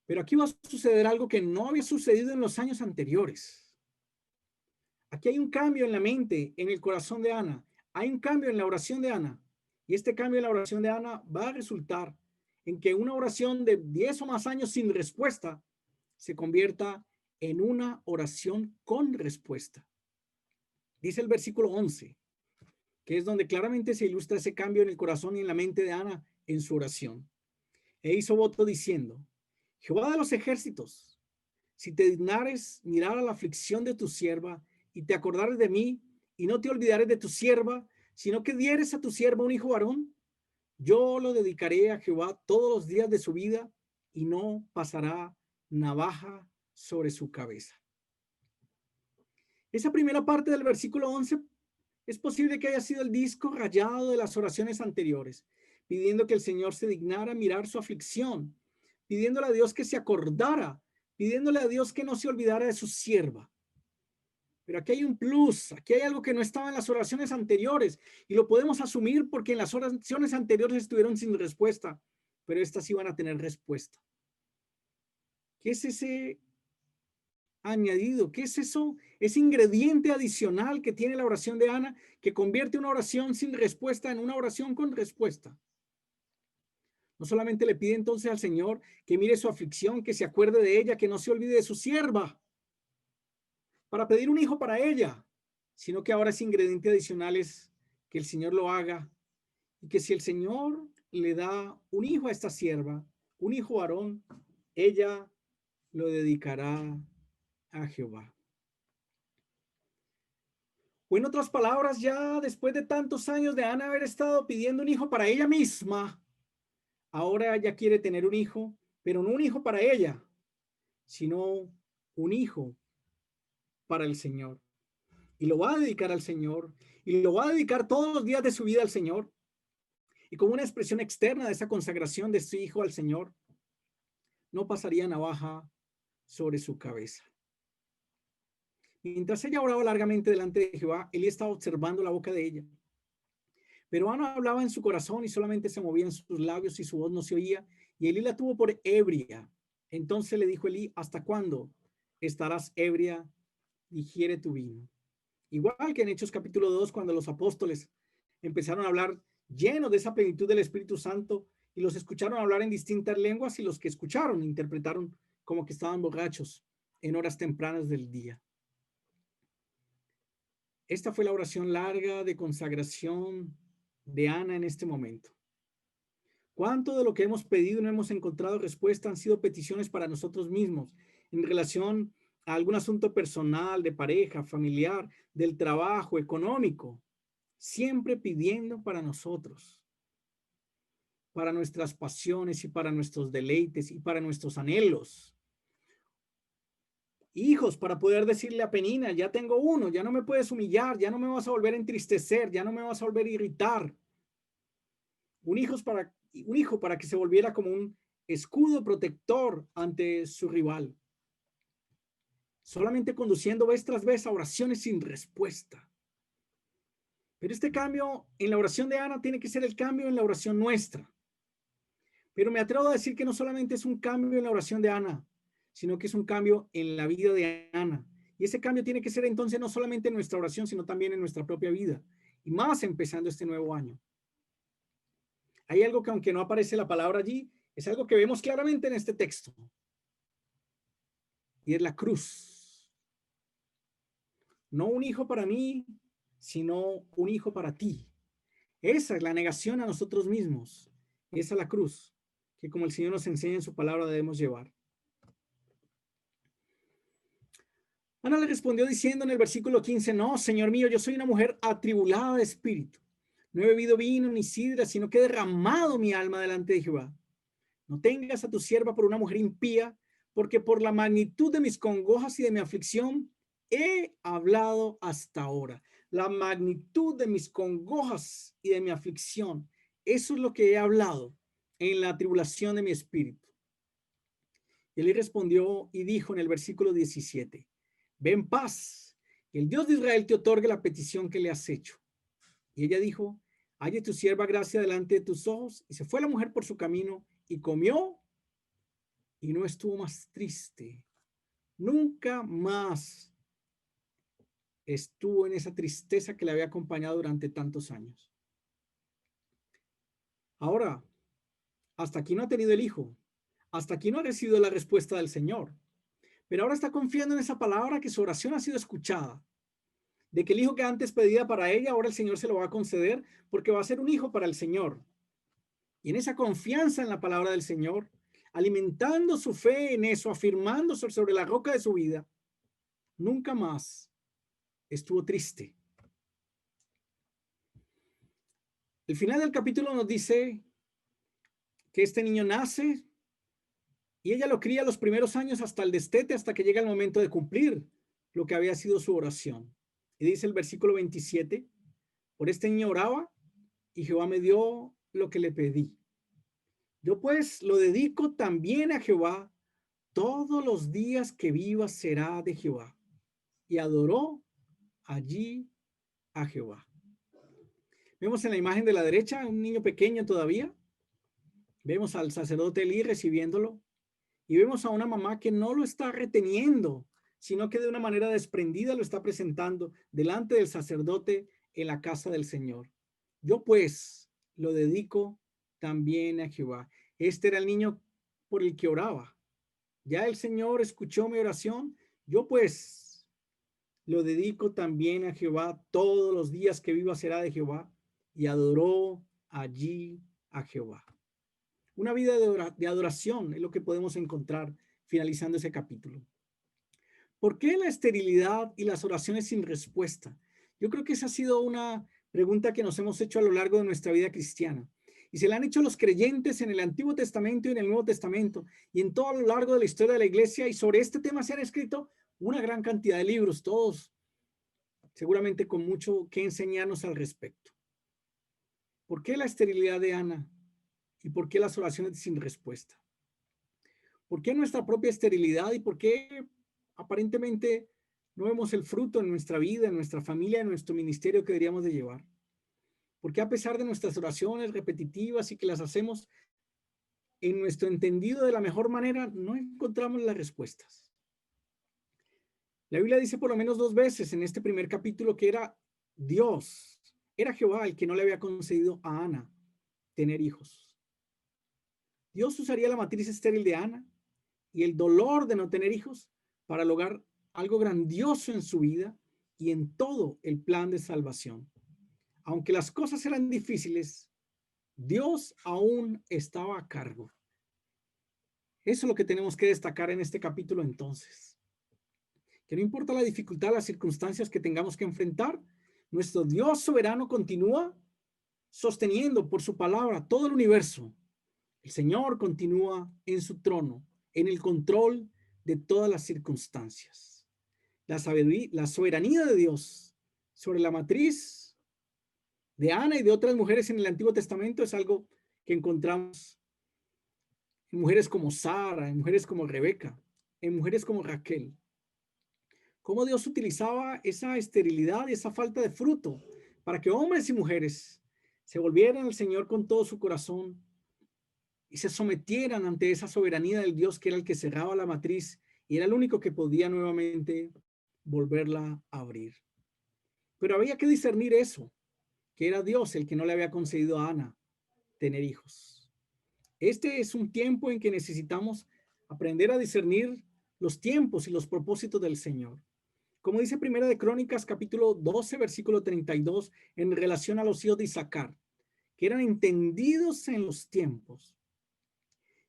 Pero aquí va a suceder algo que no había sucedido en los años anteriores. Aquí hay un cambio en la mente, en el corazón de Ana. Hay un cambio en la oración de Ana. Y este cambio en la oración de Ana va a resultar en que una oración de 10 o más años sin respuesta se convierta en una oración con respuesta. Dice el versículo 11, que es donde claramente se ilustra ese cambio en el corazón y en la mente de Ana en su oración. E hizo voto diciendo: Jehová de los ejércitos, si te dignares mirar a la aflicción de tu sierva y te acordares de mí y no te olvidares de tu sierva, sino que dieres a tu sierva un hijo varón, yo lo dedicaré a Jehová todos los días de su vida y no pasará navaja sobre su cabeza. Esa primera parte del versículo 11 es posible que haya sido el disco rayado de las oraciones anteriores, pidiendo que el Señor se dignara mirar su aflicción, pidiéndole a Dios que se acordara, pidiéndole a Dios que no se olvidara de su sierva. Pero aquí hay un plus, aquí hay algo que no estaba en las oraciones anteriores y lo podemos asumir porque en las oraciones anteriores estuvieron sin respuesta, pero estas iban a tener respuesta. ¿Qué es ese añadido? ¿Qué es eso? Ese ingrediente adicional que tiene la oración de Ana que convierte una oración sin respuesta en una oración con respuesta. No solamente le pide entonces al Señor que mire su aflicción, que se acuerde de ella, que no se olvide de su sierva, para pedir un hijo para ella, sino que ahora ese ingrediente adicional es que el Señor lo haga y que si el Señor le da un hijo a esta sierva, un hijo varón, ella lo dedicará a Jehová. O en otras palabras, ya después de tantos años de Ana haber estado pidiendo un hijo para ella misma, ahora ella quiere tener un hijo, pero no un hijo para ella, sino un hijo para el Señor. Y lo va a dedicar al Señor, y lo va a dedicar todos los días de su vida al Señor. Y como una expresión externa de esa consagración de su hijo al Señor, no pasaría navaja sobre su cabeza. Mientras ella oraba largamente delante de Jehová, Elí estaba observando la boca de ella. Pero Ana hablaba en su corazón y solamente se movían sus labios y su voz no se oía. Y Elí la tuvo por ebria. Entonces le dijo Elí: ¿hasta cuándo estarás ebria? Digiere tu vino. Igual que en Hechos capítulo 2, cuando los apóstoles empezaron a hablar llenos de esa plenitud del Espíritu Santo y los escucharon hablar en distintas lenguas y los que escucharon interpretaron como que estaban borrachos en horas tempranas del día. Esta fue la oración larga de consagración de Ana en este momento. ¿Cuánto de lo que hemos pedido y no hemos encontrado respuesta han sido peticiones para nosotros mismos en relación a algún asunto personal, de pareja, familiar, del trabajo, económico? Siempre pidiendo para nosotros, para nuestras pasiones y para nuestros deleites y para nuestros anhelos. Hijos, para poder decirle a Penina: ya tengo uno, ya no me puedes humillar, ya no me vas a volver a entristecer, ya no me vas a volver a irritar. Un hijo para que se volviera como un escudo protector ante su rival. Solamente conduciendo vez tras vez a oraciones sin respuesta. Pero este cambio en la oración de Ana tiene que ser el cambio en la oración nuestra. Pero me atrevo a decir que no solamente es un cambio en la oración de Ana, sino que es un cambio en la vida de Ana. Y ese cambio tiene que ser entonces no solamente en nuestra oración, sino también en nuestra propia vida. Y más empezando este nuevo año. Hay algo que, aunque no aparece la palabra allí, es algo que vemos claramente en este texto. Y es la cruz. No un hijo para mí, sino un hijo para ti. Esa es la negación a nosotros mismos. Esa es la cruz que, como el Señor nos enseña en su palabra, debemos llevar. Ana le respondió diciendo en el versículo 15: no, Señor mío, yo soy una mujer atribulada de espíritu. No he bebido vino ni sidra, sino que he derramado mi alma delante de Jehová. No tengas a tu sierva por una mujer impía, porque por la magnitud de mis congojas y de mi aflicción he hablado hasta ahora. La magnitud de mis congojas y de mi aflicción, eso es lo que he hablado en la tribulación de mi espíritu. Elí respondió y dijo en el versículo 17, ve en paz, y el Dios de Israel te otorgue la petición que le has hecho. Y ella dijo, halle tu sierva gracia delante de tus ojos. Y se fue la mujer por su camino y comió y no estuvo más triste. Nunca más estuvo en esa tristeza que le había acompañado durante tantos años. Ahora, hasta aquí no ha tenido el hijo. Hasta aquí no ha recibido la respuesta del Señor. Pero ahora está confiando en esa palabra, que su oración ha sido escuchada. De que el hijo que antes pedía para ella, ahora el Señor se lo va a conceder porque va a ser un hijo para el Señor. Y en esa confianza en la palabra del Señor, alimentando su fe en eso, afirmándose sobre la roca de su vida, nunca más estuvo triste. El final del capítulo nos dice que este niño nace y ella lo cría los primeros años hasta el destete, hasta que llega el momento de cumplir lo que había sido su oración. Y dice el versículo 27, por este niño oraba y Jehová me dio lo que le pedí. Yo pues lo dedico también a Jehová, todos los días que viva será de Jehová. Y adoró allí a Jehová. Vemos en la imagen de la derecha un niño pequeño todavía. Vemos al sacerdote Elí recibiéndolo. Y vemos a una mamá que no lo está reteniendo, sino que de una manera desprendida lo está presentando delante del sacerdote en la casa del Señor. Yo pues lo dedico también a Jehová. Este era el niño por el que oraba. Ya el Señor escuchó mi oración. Yo pues lo dedico también a Jehová. Todos los días que viva será de Jehová. Y adoró allí a Jehová. Una vida de adoración es lo que podemos encontrar finalizando ese capítulo. ¿Por qué la esterilidad y las oraciones sin respuesta? Yo creo que esa ha sido una pregunta que nos hemos hecho a lo largo de nuestra vida cristiana. Y se la han hecho los creyentes en el Antiguo Testamento y en el Nuevo Testamento y en todo lo largo de la historia de la iglesia. Y sobre este tema se han escrito una gran cantidad de libros, todos seguramente con mucho que enseñarnos al respecto. ¿Por qué la esterilidad de Ana? ¿Y por qué las oraciones sin respuesta? ¿Por qué nuestra propia esterilidad y por qué aparentemente no vemos el fruto en nuestra vida, en nuestra familia, en nuestro ministerio que deberíamos de llevar? ¿Por qué a pesar de nuestras oraciones repetitivas y que las hacemos en nuestro entendido de la mejor manera, no encontramos las respuestas? La Biblia dice por lo menos 2 veces en este primer capítulo que era Dios, era Jehová el que no le había concedido a Ana tener hijos. Dios usaría la matriz estéril de Ana y el dolor de no tener hijos para lograr algo grandioso en su vida y en todo el plan de salvación. Aunque las cosas eran difíciles, Dios aún estaba a cargo. Eso es lo que tenemos que destacar en este capítulo entonces. Que no importa la dificultad, las circunstancias que tengamos que enfrentar, nuestro Dios soberano continúa sosteniendo por su palabra todo el universo. El Señor continúa en su trono, en el control de todas las circunstancias. La soberanía de Dios sobre la matriz de Ana y de otras mujeres en el Antiguo Testamento es algo que encontramos en mujeres como Sara, en mujeres como Rebeca, en mujeres como Raquel. Cómo Dios utilizaba esa esterilidad y esa falta de fruto para que hombres y mujeres se volvieran al Señor con todo su corazón y se sometieran ante esa soberanía del Dios que era el que cerraba la matriz y era el único que podía nuevamente volverla a abrir. Pero había que discernir eso, que era Dios el que no le había concedido a Ana tener hijos. Este es un tiempo en que necesitamos aprender a discernir los tiempos y los propósitos del Señor. Como dice Primera de Crónicas, capítulo 12, versículo 32, en relación a los hijos de Isaacar, que eran entendidos en los tiempos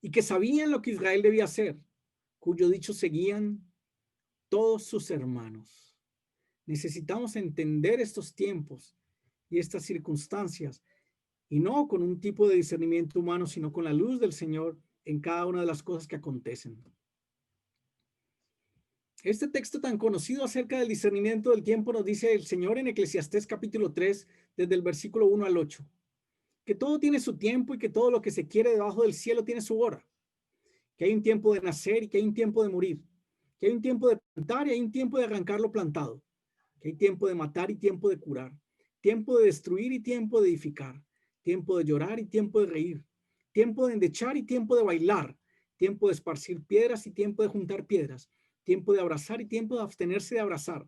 y que sabían lo que Israel debía hacer, cuyo dicho seguían todos sus hermanos. Necesitamos entender estos tiempos y estas circunstancias, y no con un tipo de discernimiento humano, sino con la luz del Señor en cada una de las cosas que acontecen. Este texto tan conocido acerca del discernimiento del tiempo nos dice el Señor en Eclesiastés capítulo 3, desde el versículo 1 al 8, que todo tiene su tiempo y que todo lo que se quiere debajo del cielo tiene su hora, que hay un tiempo de nacer y que hay un tiempo de morir, que hay un tiempo de plantar y hay un tiempo de arrancar lo plantado, que hay tiempo de matar y tiempo de curar, tiempo de destruir y tiempo de edificar, tiempo de llorar y tiempo de reír, tiempo de endechar y tiempo de bailar, tiempo de esparcir piedras y tiempo de juntar piedras, tiempo de abrazar y tiempo de abstenerse de abrazar,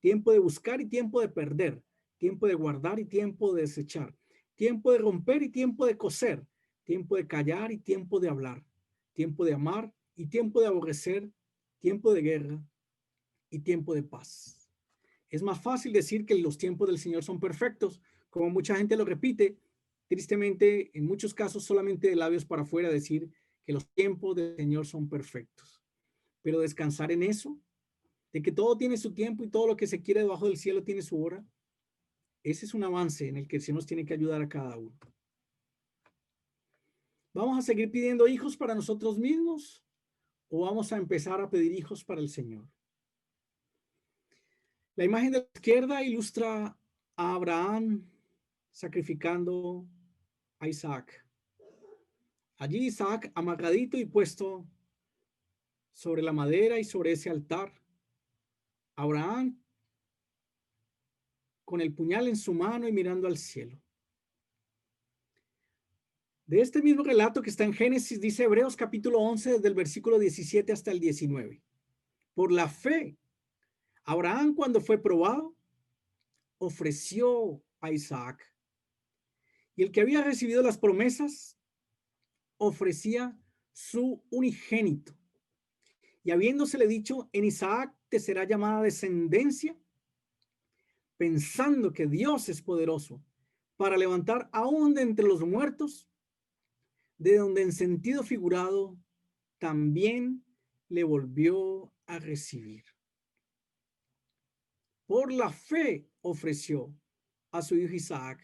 tiempo de buscar y tiempo de perder, tiempo de guardar y tiempo de desechar, tiempo de romper y tiempo de coser, tiempo de callar y tiempo de hablar, tiempo de amar y tiempo de aborrecer, tiempo de guerra y tiempo de paz. Es más fácil decir que los tiempos del Señor son perfectos, como mucha gente lo repite, tristemente, en muchos casos solamente de labios para afuera decir que los tiempos del Señor son perfectos. Pero descansar en eso, de que todo tiene su tiempo y todo lo que se quiere debajo del cielo tiene su hora, ese es un avance en el que el Señor nos tiene que ayudar a cada uno. ¿Vamos a seguir pidiendo hijos para nosotros mismos o vamos a empezar a pedir hijos para el Señor? La imagen de la izquierda ilustra a Abraham sacrificando a Isaac. Allí Isaac amarradito y puesto sobre la madera y sobre ese altar. Abraham con el puñal en su mano y mirando al cielo. De este mismo relato que está en Génesis, dice Hebreos capítulo 11, desde el versículo 17 hasta el 19. Por la fe, Abraham, cuando fue probado, ofreció a Isaac. Y el que había recibido las promesas, ofrecía su unigénito. Y habiéndosele dicho, en Isaac te será llamada descendencia, pensando que Dios es poderoso para levantar aún de entre los muertos, de donde en sentido figurado también le volvió a recibir. Por la fe ofreció a su hijo Isaac.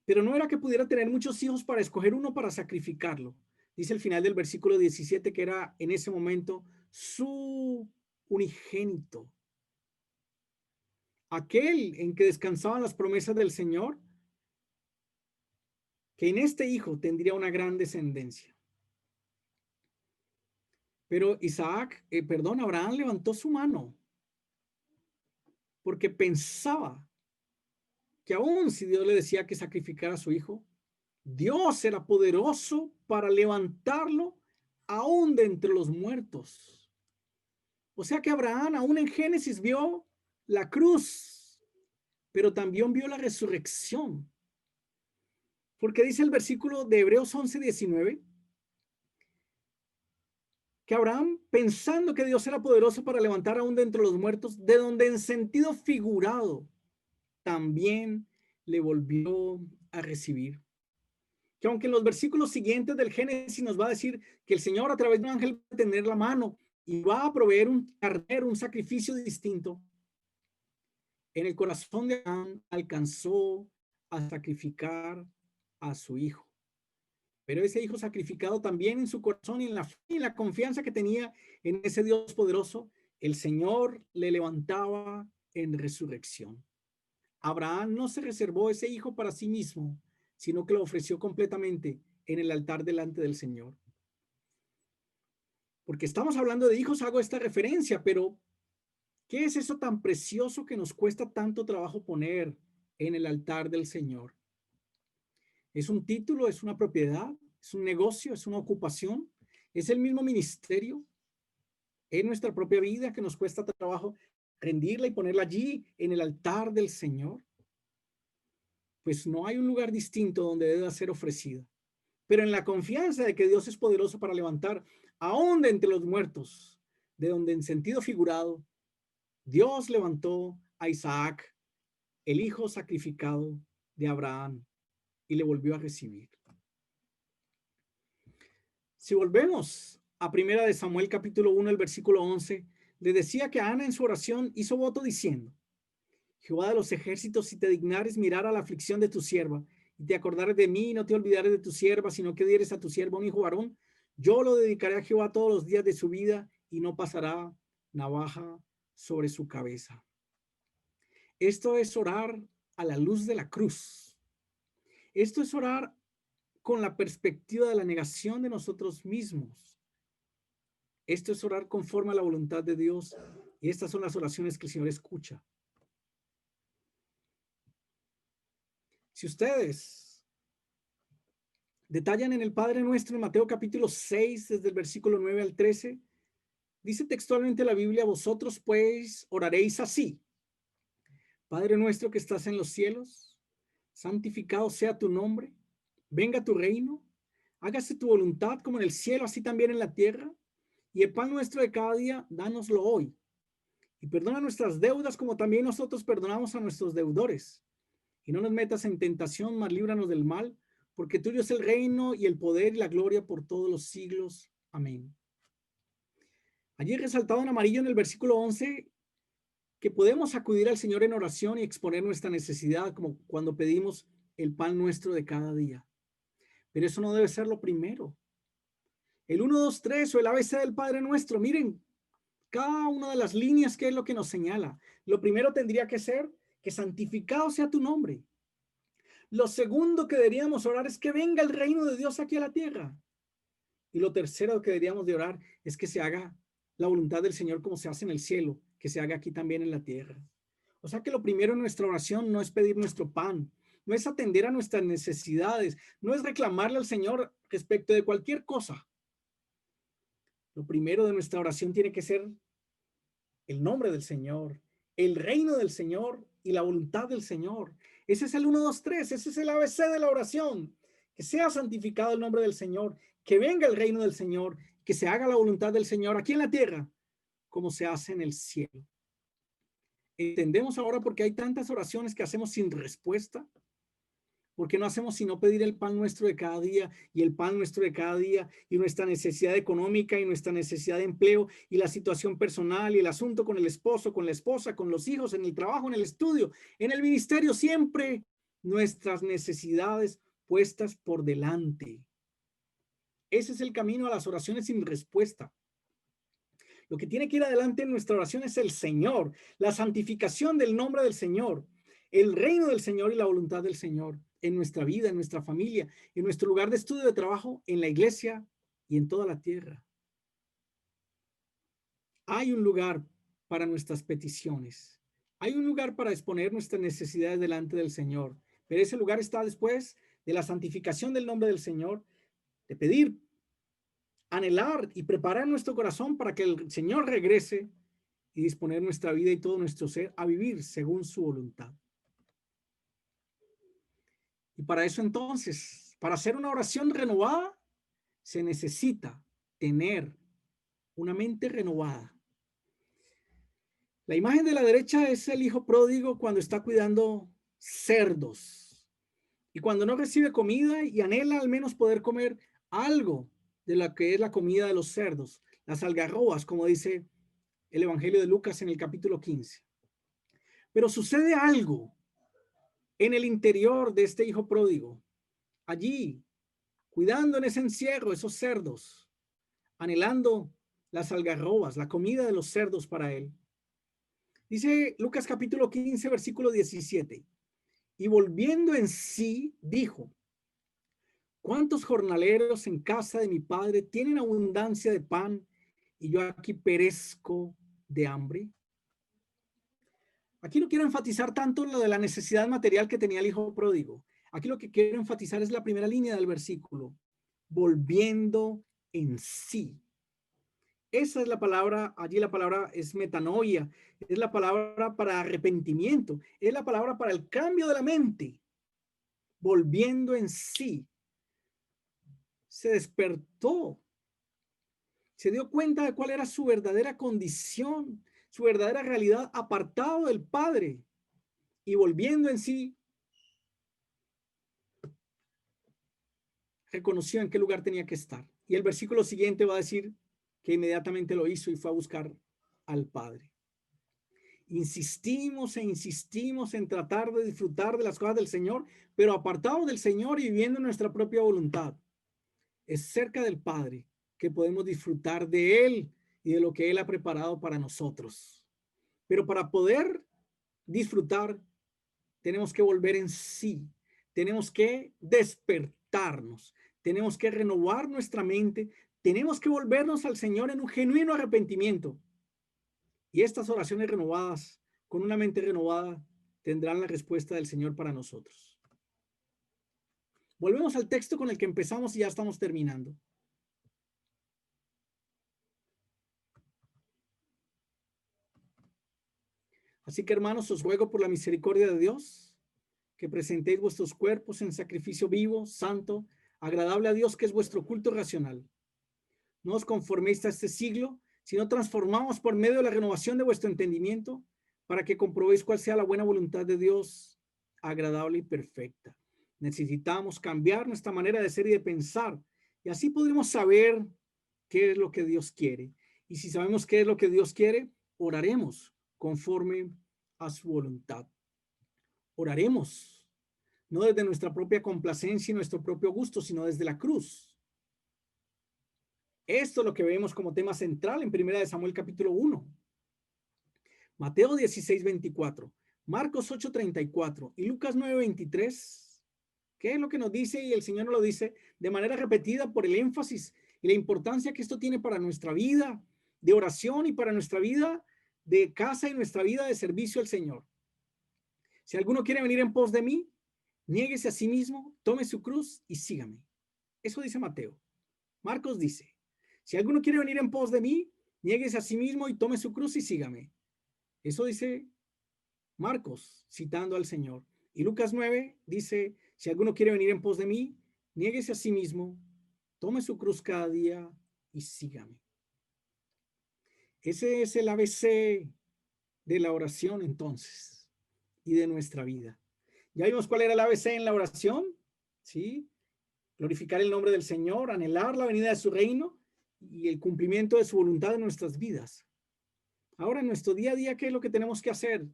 Pero no era que pudiera tener muchos hijos para escoger uno para sacrificarlo. Dice el final del versículo 17 que era en ese momento su unigénito. Aquel en que descansaban las promesas del Señor, que en este hijo tendría una gran descendencia. Pero Abraham levantó su mano porque pensaba que aún si Dios le decía que sacrificara a su hijo, Dios era poderoso para levantarlo aún de entre los muertos. O sea que Abraham aún en Génesis vio la cruz, pero también vio la resurrección. Porque dice el versículo de Hebreos 11:19, que Abraham, pensando que Dios era poderoso para levantar aún de entre los muertos, de donde en sentido figurado también le volvió a recibir. Que aunque en los versículos siguientes del Génesis nos va a decir que el Señor a través de un ángel va a tener la mano y va a proveer un carnero, un sacrificio distinto, en el corazón de Abraham alcanzó a sacrificar a su hijo. Pero ese hijo sacrificado también en su corazón y en la fe y en la confianza que tenía en ese Dios poderoso, el Señor le levantaba en resurrección. Abraham no se reservó ese hijo para sí mismo, sino que lo ofreció completamente en el altar delante del Señor. Porque estamos hablando de hijos, hago esta referencia, pero ¿qué es eso tan precioso que nos cuesta tanto trabajo poner en el altar del Señor? ¿Es un título? ¿Es una propiedad? ¿Es un negocio? ¿Es una ocupación? ¿Es el mismo ministerio? ¿Es nuestra propia vida que nos cuesta trabajo rendirla y ponerla allí en el altar del Señor? Pues no hay un lugar distinto donde deba ser ofrecida. Pero en la confianza de que Dios es poderoso para levantar aún de entre los muertos, de donde en sentido figurado, Dios levantó a Isaac, el hijo sacrificado de Abraham, y le volvió a recibir. Si volvemos a Primera de Samuel capítulo 1, el versículo 11, le decía que Ana en su oración hizo voto diciendo: Jehová de los ejércitos, si te dignares mirar a la aflicción de tu sierva, y te acordares de mí, y no te olvidares de tu sierva, sino que dieres a tu sierva un hijo varón, yo lo dedicaré a Jehová todos los días de su vida, y no pasará navaja sobre su cabeza. Esto es orar a la luz de la cruz. Esto es orar con la perspectiva de la negación de nosotros mismos. Esto es orar conforme a la voluntad de Dios. Y estas son las oraciones que el Señor escucha. Si ustedes detallan en el Padre Nuestro en Mateo capítulo 6, desde el versículo 9 al 13, dice textualmente la Biblia: vosotros pues oraréis así: Padre nuestro que estás en los cielos, santificado sea tu nombre, venga tu reino, hágase tu voluntad como en el cielo, así también en la tierra. Y el pan nuestro de cada día, dánoslo hoy. Y perdona nuestras deudas como también nosotros perdonamos a nuestros deudores. Y no nos metas en tentación, mas líbranos del mal, porque tuyo es el reino y el poder y la gloria por todos los siglos. Amén. Allí resaltado en amarillo en el versículo 11, que podemos acudir al Señor en oración y exponer nuestra necesidad, como cuando pedimos el pan nuestro de cada día. Pero eso no debe ser lo primero. El 1, 2, 3 o el ABC del Padre Nuestro, miren, cada una de las líneas, ¿qué es lo que nos señala? Lo primero tendría que ser que santificado sea tu nombre. Lo segundo que deberíamos orar es que venga el reino de Dios aquí a la tierra. Y lo tercero que deberíamos de orar es que se haga la voluntad del Señor como se hace en el cielo, que se haga aquí también en la tierra. O sea que lo primero en nuestra oración no es pedir nuestro pan, no es atender a nuestras necesidades, no es reclamarle al Señor respecto de cualquier cosa. Lo primero de nuestra oración tiene que ser el nombre del Señor, el reino del Señor y la voluntad del Señor. Ese es el 1, 2, 3, ese es el ABC de la oración. Que sea santificado el nombre del Señor, que venga el reino del Señor, que se haga la voluntad del Señor aquí en la tierra, como se hace en el cielo. Entendemos ahora por qué hay tantas oraciones que hacemos sin respuesta. Porque no hacemos sino pedir el pan nuestro de cada día y el pan nuestro de cada día y nuestra necesidad económica y nuestra necesidad de empleo y la situación personal y el asunto con el esposo, con la esposa, con los hijos, en el trabajo, en el estudio, en el ministerio, siempre nuestras necesidades puestas por delante. Ese es el camino a las oraciones sin respuesta. Lo que tiene que ir adelante en nuestra oración es el Señor, la santificación del nombre del Señor, el reino del Señor y la voluntad del Señor en nuestra vida, en nuestra familia, en nuestro lugar de estudio, de trabajo, en la iglesia y en toda la tierra. Hay un lugar para nuestras peticiones. Hay un lugar para exponer nuestras necesidades delante del Señor. Pero ese lugar está después de la santificación del nombre del Señor, de pedir, anhelar y preparar nuestro corazón para que el Señor regrese y disponer nuestra vida y todo nuestro ser a vivir según su voluntad. Y para eso entonces, para hacer una oración renovada, se necesita tener una mente renovada. La imagen de la derecha es el hijo pródigo cuando está cuidando cerdos y cuando no recibe comida y anhela al menos poder comer algo de lo que es la comida de los cerdos, las algarrobas, como dice el Evangelio de Lucas en el capítulo 15. Pero sucede algo en el interior de este hijo pródigo, allí, cuidando en ese encierro esos cerdos, anhelando las algarrobas, la comida de los cerdos para él. Dice Lucas capítulo 15, versículo 17. Y volviendo en sí, dijo: ¿cuántos jornaleros en casa de mi padre tienen abundancia de pan y yo aquí perezco de hambre? Aquí no quiero enfatizar tanto lo de la necesidad material que tenía el hijo pródigo. Aquí lo que quiero enfatizar es la primera línea del versículo: volviendo en sí. Esa es la palabra, allí la palabra es metanoia, es la palabra para arrepentimiento, es la palabra para el cambio de la mente. Volviendo en sí. Se despertó, se dio cuenta de cuál era su verdadera condición, su verdadera realidad, apartado del Padre y volviendo en sí, reconoció en qué lugar tenía que estar. Y el versículo siguiente va a decir que inmediatamente lo hizo y fue a buscar al Padre. Insistimos e insistimos en tratar de disfrutar de las cosas del Señor, pero apartados del Señor y viviendo nuestra propia voluntad. Es cerca del Padre que podemos disfrutar de Él y de lo que Él ha preparado para nosotros. Pero para poder disfrutar, tenemos que volver en sí, tenemos que despertarnos, tenemos que renovar nuestra mente, tenemos que volvernos al Señor en un genuino arrepentimiento. Y estas oraciones renovadas, con una mente renovada, tendrán la respuesta del Señor para nosotros. Volvemos al texto con el que empezamos y ya estamos terminando. Así que, hermanos, os ruego por la misericordia de Dios que presentéis vuestros cuerpos en sacrificio vivo, santo, agradable a Dios, que es vuestro culto racional. No os conforméis a este siglo, sino transformaos por medio de la renovación de vuestro entendimiento, para que comprobéis cuál sea la buena voluntad de Dios, agradable y perfecta. Necesitamos cambiar nuestra manera de ser y de pensar, y así podremos saber qué es lo que Dios quiere. Y si sabemos qué es lo que Dios quiere, oraremos conforme a su voluntad. Oraremos, no desde nuestra propia complacencia y nuestro propio gusto, sino desde la cruz. Esto es lo que vemos como tema central en 1 Samuel capítulo 1. Mateo 16:24, Marcos 8:34 y Lucas 9:23. ¿Qué es lo que nos dice? Y el Señor nos lo dice de manera repetida por el énfasis y la importancia que esto tiene para nuestra vida de oración y para nuestra vida de casa y nuestra vida de servicio al Señor. Si alguno quiere venir en pos de mí, niéguese a sí mismo, tome su cruz y sígame. Eso dice Mateo. Marcos dice, si alguno quiere venir en pos de mí, niéguese a sí mismo y tome su cruz y sígame. Eso dice Marcos, citando al Señor. Y Lucas 9 dice, si alguno quiere venir en pos de mí, niéguese a sí mismo, tome su cruz cada día y sígame. Ese es el ABC de la oración entonces y de nuestra vida. Ya vimos cuál era el ABC en la oración, ¿sí? Glorificar el nombre del Señor, anhelar la venida de su reino y el cumplimiento de su voluntad en nuestras vidas. Ahora, en nuestro día a día, ¿qué es lo que tenemos que hacer?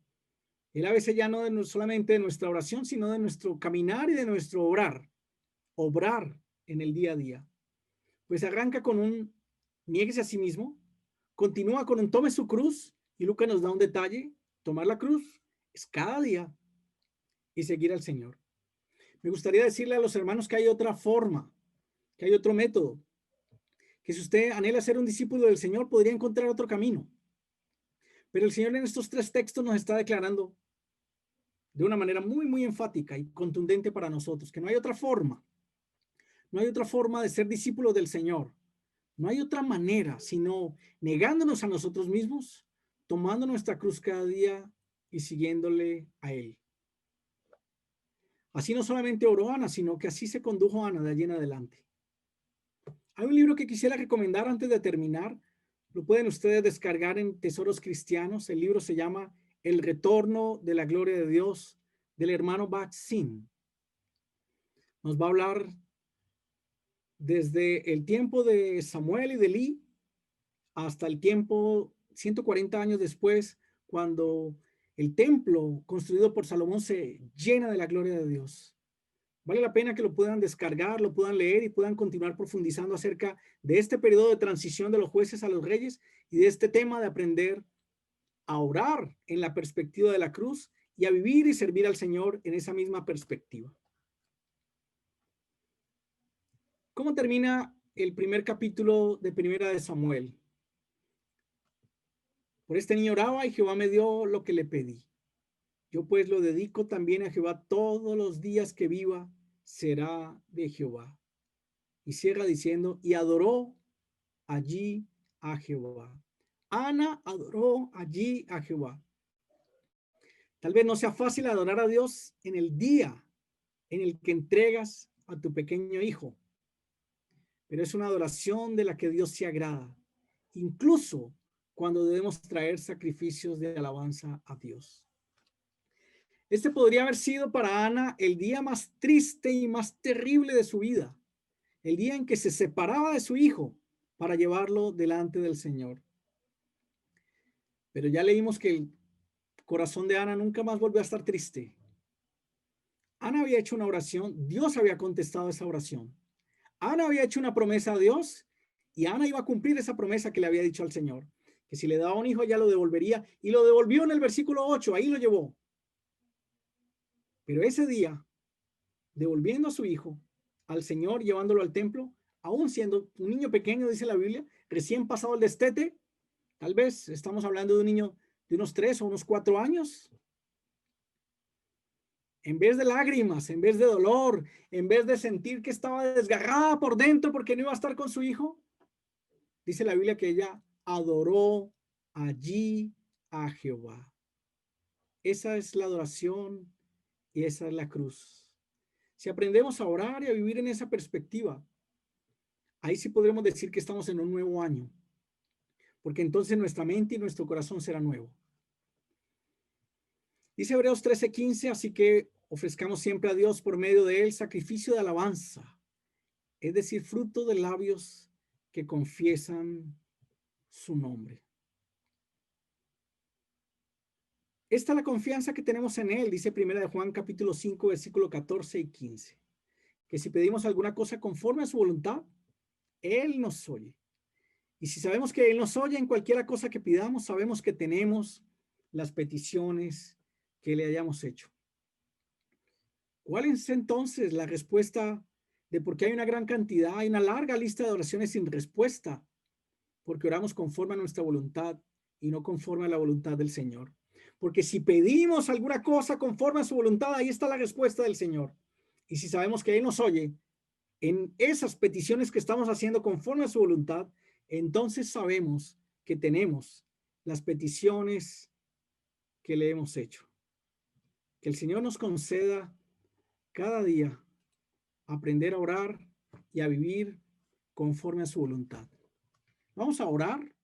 El ABC ya no solamente de nuestra oración, sino de nuestro caminar y de nuestro obrar. Obrar en el día a día. Pues arranca con un niéguese a sí mismo, continúa con un tome su cruz, y Lucas nos da un detalle, tomar la cruz es cada día y seguir al Señor. Me gustaría decirle a los hermanos que hay otra forma, que hay otro método, que si usted anhela ser un discípulo del Señor, podría encontrar otro camino. Pero el Señor en estos 3 textos nos está declarando de una manera muy, muy enfática y contundente para nosotros, que no hay otra forma. No hay otra forma de ser discípulos del Señor. No hay otra manera, sino negándonos a nosotros mismos, tomando nuestra cruz cada día y siguiéndole a Él. Así no solamente oró Ana, sino que así se condujo Ana de allí en adelante. Hay un libro que quisiera recomendar antes de terminar. Lo pueden ustedes descargar en Tesoros Cristianos. El libro se llama El Retorno de la Gloria de Dios, del hermano Bat-Sin. Nos va a hablar desde el tiempo de Samuel y de Elí hasta el tiempo 140 años después, cuando el templo construido por Salomón se llena de la gloria de Dios. Vale la pena que lo puedan descargar, lo puedan leer y puedan continuar profundizando acerca de este periodo de transición de los jueces a los reyes y de este tema de aprender a orar en la perspectiva de la cruz y a vivir y servir al Señor en esa misma perspectiva. ¿Cómo termina el primer capítulo de Primera de Samuel? Por este niño oraba y Jehová me dio lo que le pedí. Yo pues lo dedico también a Jehová todos los días que viva, será de Jehová. Y cierra diciendo, y adoró allí a Jehová. Ana adoró allí a Jehová. Tal vez no sea fácil adorar a Dios en el día en el que entregas a tu pequeño hijo, pero es una adoración de la que Dios se agrada, incluso cuando debemos traer sacrificios de alabanza a Dios. Este podría haber sido para Ana el día más triste y más terrible de su vida, el día en que se separaba de su hijo para llevarlo delante del Señor. Pero ya leímos que el corazón de Ana nunca más volvió a estar triste. Ana había hecho una oración, Dios había contestado esa oración. Ana había hecho una promesa a Dios y Ana iba a cumplir esa promesa que le había dicho al Señor, que si le daba un hijo ya lo devolvería, y lo devolvió en el versículo 8, ahí lo llevó. Pero ese día, devolviendo a su hijo al Señor, llevándolo al templo, aún siendo un niño pequeño, dice la Biblia, recién pasado el destete, tal vez estamos hablando de un niño de unos 3 o unos 4 años, en vez de lágrimas, en vez de dolor, en vez de sentir que estaba desgarrada por dentro porque no iba a estar con su hijo, dice la Biblia que ella adoró allí a Jehová. Esa es la adoración y esa es la cruz. Si aprendemos a orar y a vivir en esa perspectiva, ahí sí podremos decir que estamos en un nuevo año, porque entonces nuestra mente y nuestro corazón será nuevo. Dice Hebreos 13:15, así que ofrezcamos siempre a Dios por medio de él sacrificio de alabanza, es decir, fruto de labios que confiesan su nombre. Esta es la confianza que tenemos en él, dice Primera de Juan capítulo 5, versículo 14 y 15, que si pedimos alguna cosa conforme a su voluntad, él nos oye. Y si sabemos que él nos oye en cualquier cosa que pidamos, sabemos que tenemos las peticiones que le hayamos hecho. ¿Cuál es entonces la respuesta de por qué hay una gran cantidad, hay una larga lista de oraciones sin respuesta? Porque oramos conforme a nuestra voluntad y no conforme a la voluntad del Señor. Porque si pedimos alguna cosa conforme a su voluntad, ahí está la respuesta del Señor. Y si sabemos que Él nos oye en esas peticiones que estamos haciendo conforme a su voluntad, entonces sabemos que tenemos las peticiones que le hemos hecho. Que el Señor nos conceda cada día aprender a orar y a vivir conforme a su voluntad. Vamos a orar